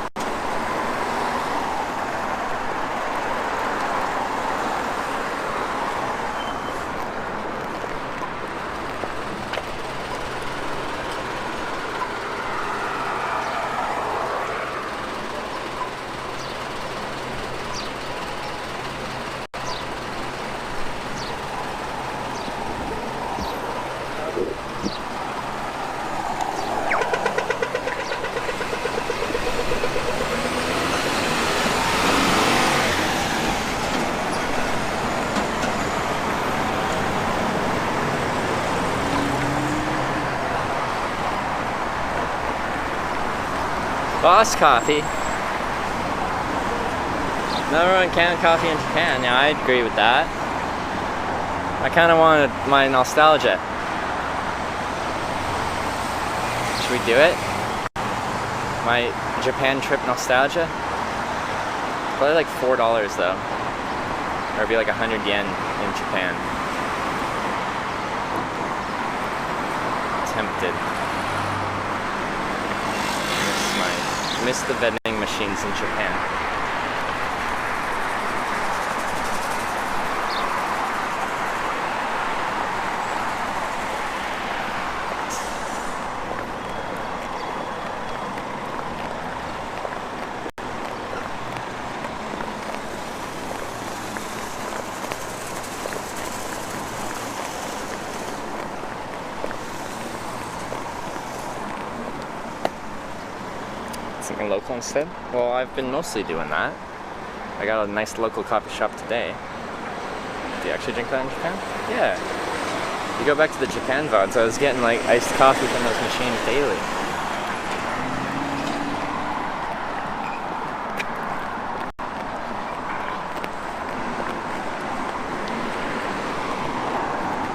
Speaker 2: Boss coffee. Number one canned coffee in Japan. Yeah, I agree with that. I kind of wanted my nostalgia. Should we do it? My Japan trip nostalgia? Probably like $4 though. Or it'd be like 100 yen in Japan. Tempted. Miss the vending machines in Japan. Something local instead? Well, I've been mostly doing that. I got a nice local coffee shop today. Do you actually drink that in Japan? Yeah. You go back to the Japan VODs, I was getting like iced coffee from those machines daily.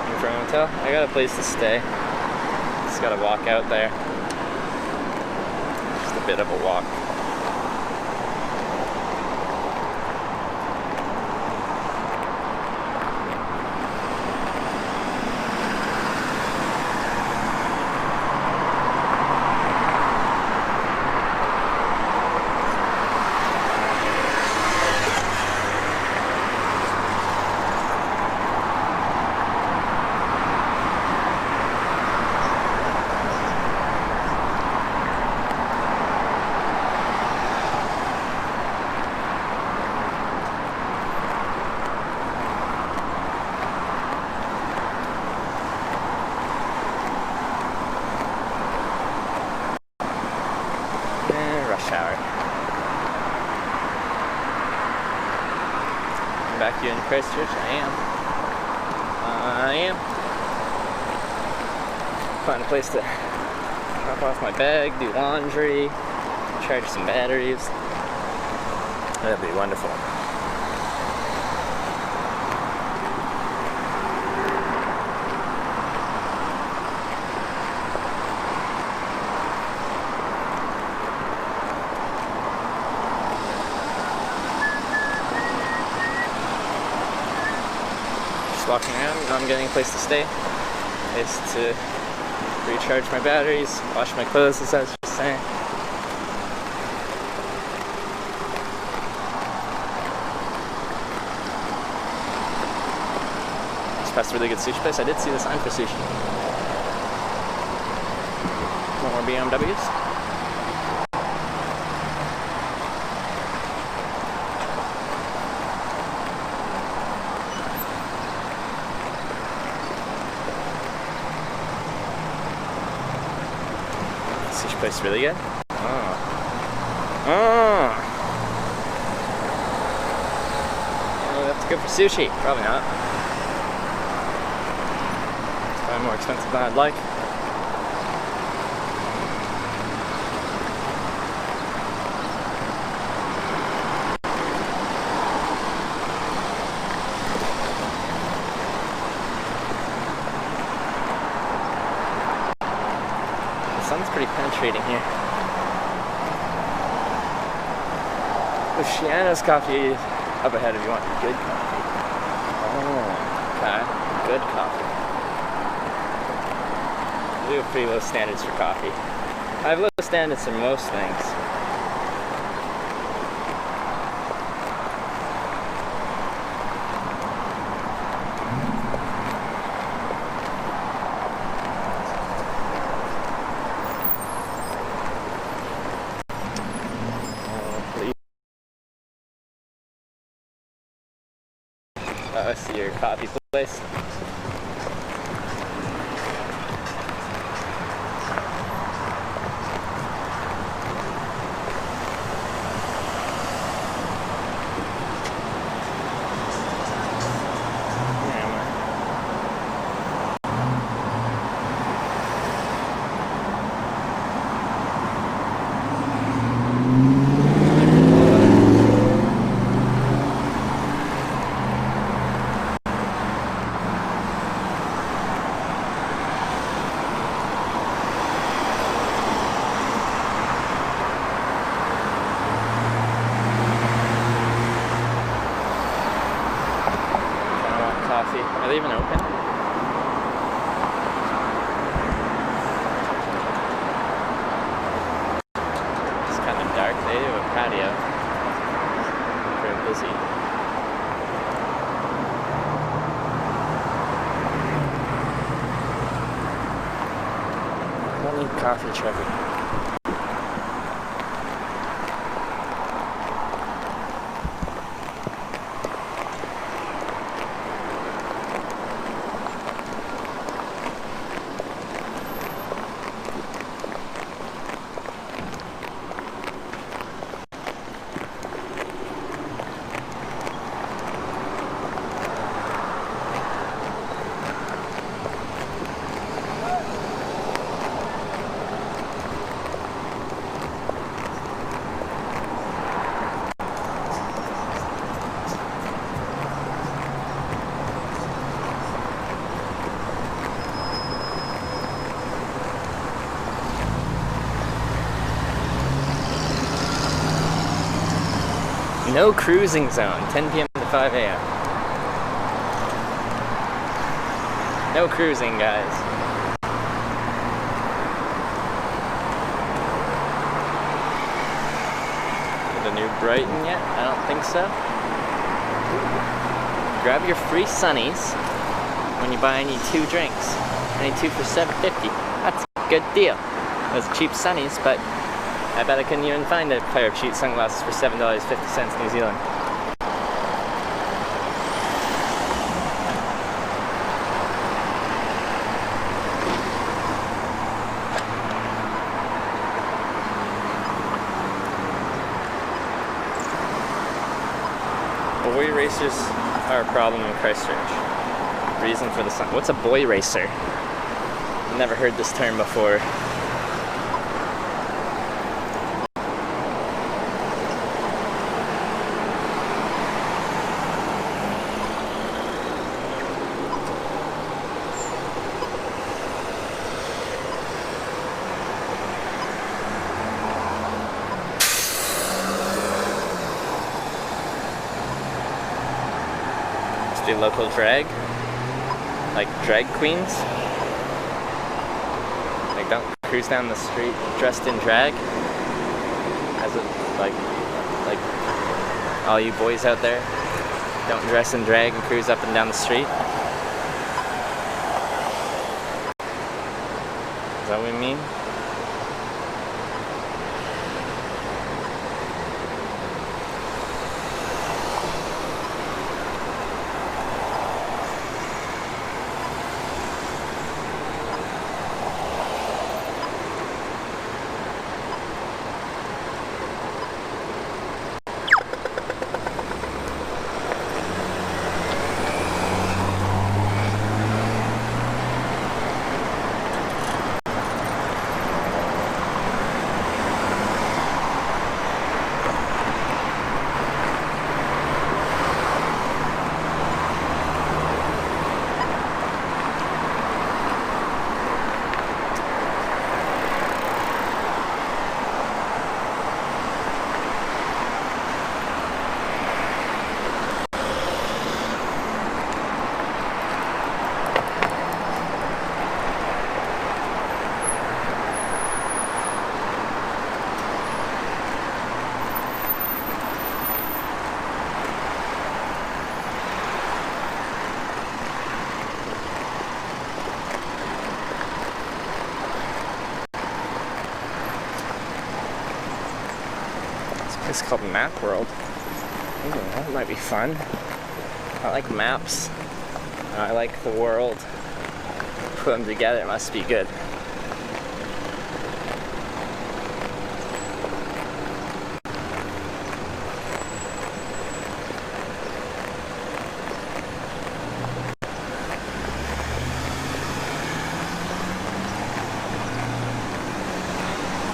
Speaker 2: Looking for a hotel? I got a place to stay. Just gotta walk out there. Bit of a walk. shower. Back here in Christchurch, I am. Find a place to drop off my bag, do laundry, charge some batteries. That'd be wonderful. Walking around, not getting a place to stay, is to recharge my batteries, wash my clothes, as I was just saying. Just passed a really good sushi place. I did see the sign for sushi. More BMWs. Place really good. Oh. That's good for sushi. Probably not. It's probably more expensive than I'd like. Sun's pretty penetrating here. Luciano's coffee up ahead if you want good coffee. Oh, okay. Good coffee. We have pretty low standards for coffee. I have low standards for most things. I see your coffee place. Are they even open? It's kind of dark. They do a patio. Very busy. I don't need coffee, Trevor. No cruising zone, 10 p.m. to 5 a.m. No cruising, guys. The new Brighton yet? I don't think so. Grab your free Sunnies when you buy any 2 drinks. Any 2 for $7.50. That's a good deal. Those cheap Sunnies, but I bet I couldn't even find a pair of cheap sunglasses for $7.50 New Zealand. Boy racers are a problem in Christchurch. Reason for the sign. What's a boy racer? Never heard this term before. Do local drag, like drag queens. Like don't cruise down the street dressed in drag. As a like all you boys out there, don't dress in drag and cruise up and down the street. Is that what we mean? It's called Map World. Ooh, that might be fun. I like maps. I like the world. Put them together, it must be good.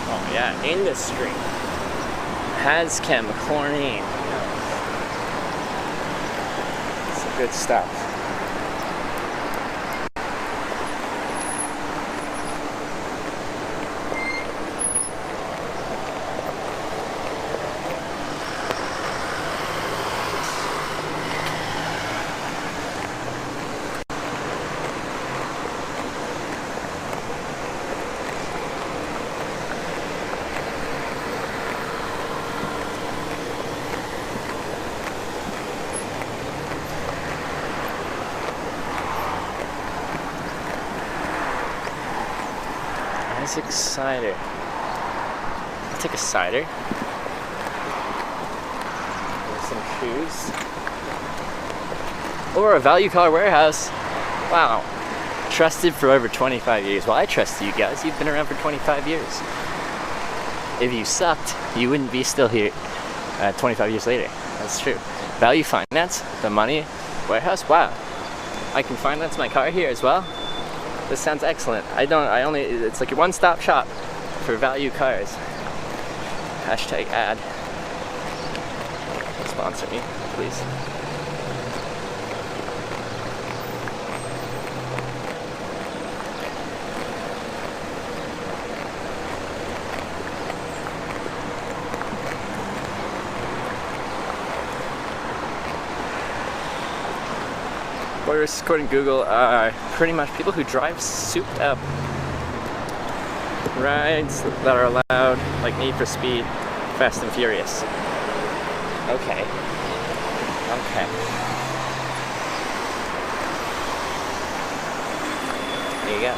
Speaker 2: Oh yeah, industry. Hazchem, chlorine. Some good stuff. Isaac cider. I'll take a cider. With some shoes. Or a value car warehouse. Wow. Trusted for over 25 years. Well, I trust you guys. You've been around for 25 years. If you sucked, you wouldn't be still here 25 years later. That's true. Value finance, the money warehouse. Wow. I can finance my car here as well. This sounds excellent. It's like a one-stop shop for value cars. Hashtag ad. Sponsor me, please. Boys, according to Google, are pretty much people who drive souped up. Rides that are allowed, like Need for Speed, Fast and Furious. Okay. Okay. There you go.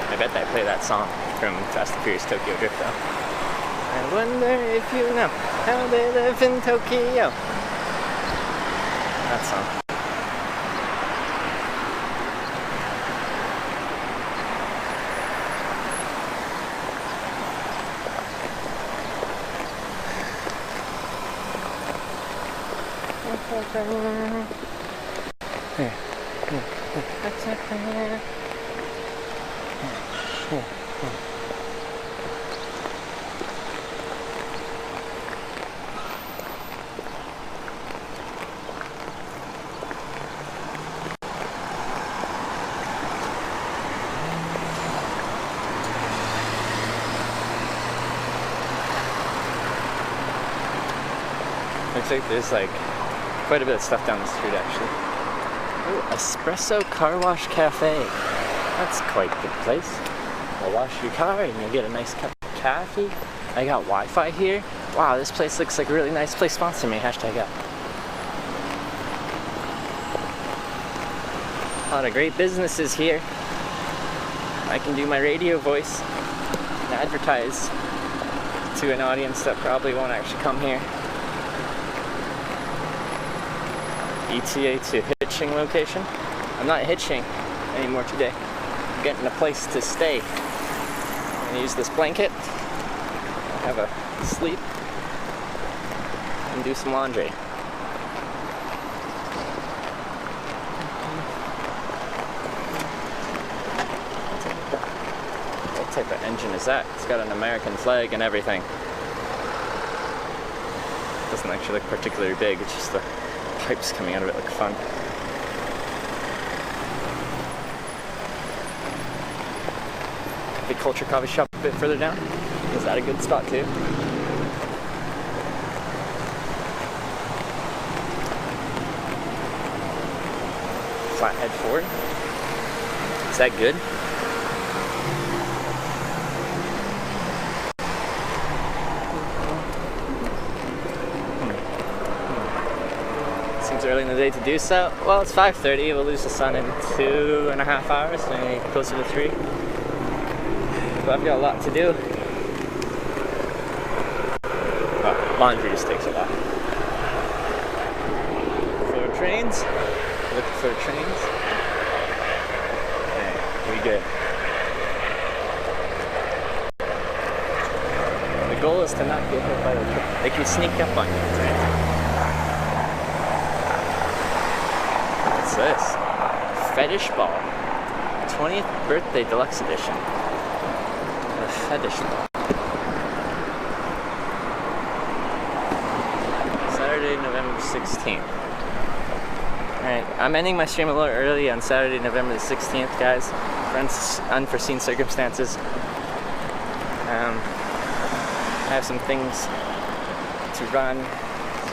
Speaker 2: I bet they play that song from Fast and Furious Tokyo Drift though. I wonder if you know how they live in Tokyo. That song. Looks like there's like quite a bit of stuff down the street actually. Ooh, Espresso Car Wash Cafe. That's quite a good place. You'll wash your car and you'll get a nice cup of coffee. I got Wi-Fi here. Wow, this place looks like a really nice place. Sponsor me, hashtag up. A lot of great businesses here. I can do my radio voice and advertise to an audience that probably won't actually come here. ETA to hitching location. I'm not hitching anymore today. I'm getting a place to stay. I'm gonna use this blanket, have a sleep, and do some laundry. What type of engine is that? It's got an American flag and everything. Doesn't actually look particularly big, it's just the pipes coming out of it look fun. The Culture Coffee Shop a bit further down. Is that a good spot too? Flathead Ford. Is that good? Seems early in the day to do so. Well, it's 5:30. We'll lose the sun in 2.5 hours, maybe closer to 3. But I've got a lot to do. Oh, laundry just takes a while. For trains. Looking for trains. Okay, we good. The goal is to not get hit by the train. They can sneak up on you. What's this? Fetish Ball. 20th Birthday Deluxe Edition. The Fetish Ball. Saturday, November 16th. Alright, I'm ending my stream a little early on Saturday, November the 16th, guys. For unforeseen circumstances. I have some things to run,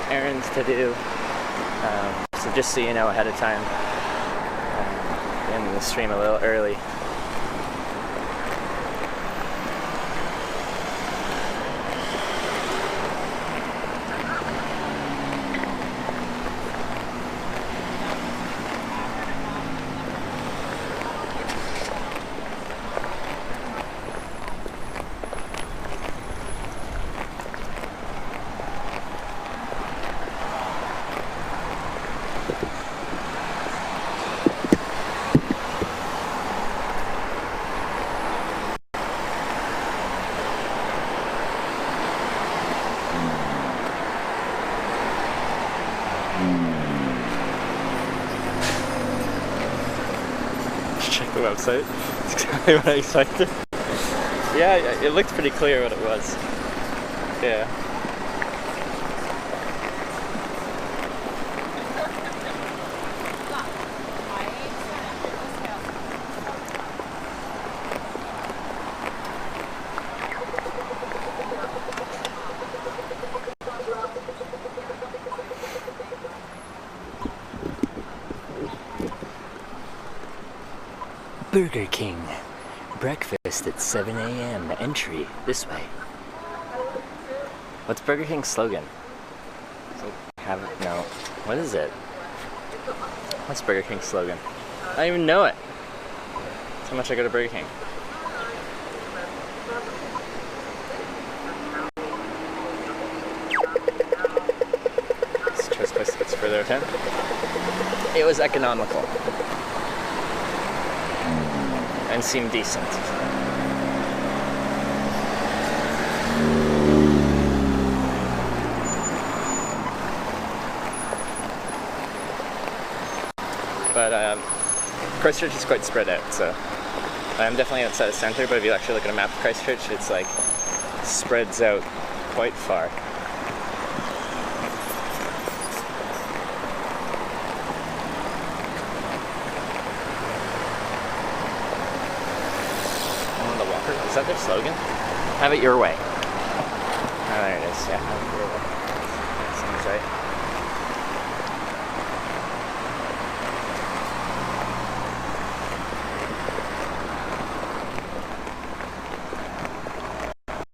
Speaker 2: errands to do. So just so you know ahead of time, ending the stream a little early. Check the website. It's exactly what I expected. Yeah, it looked pretty clear what it was. Yeah. Burger King. Breakfast at 7 a.m. Entry this way. What's Burger King's slogan? No. What is it? What's Burger King's slogan? I don't even know it. That's how much I go to Burger King. Let's try this place that gets further out of town. It was economical. And seemed decent. But Christchurch is quite spread out, so I'm definitely outside of center, but if you actually look at a map of Christchurch, it's like spreads out quite far. Is that their slogan? Have it your way. Oh, there it is. Yeah, have it your way.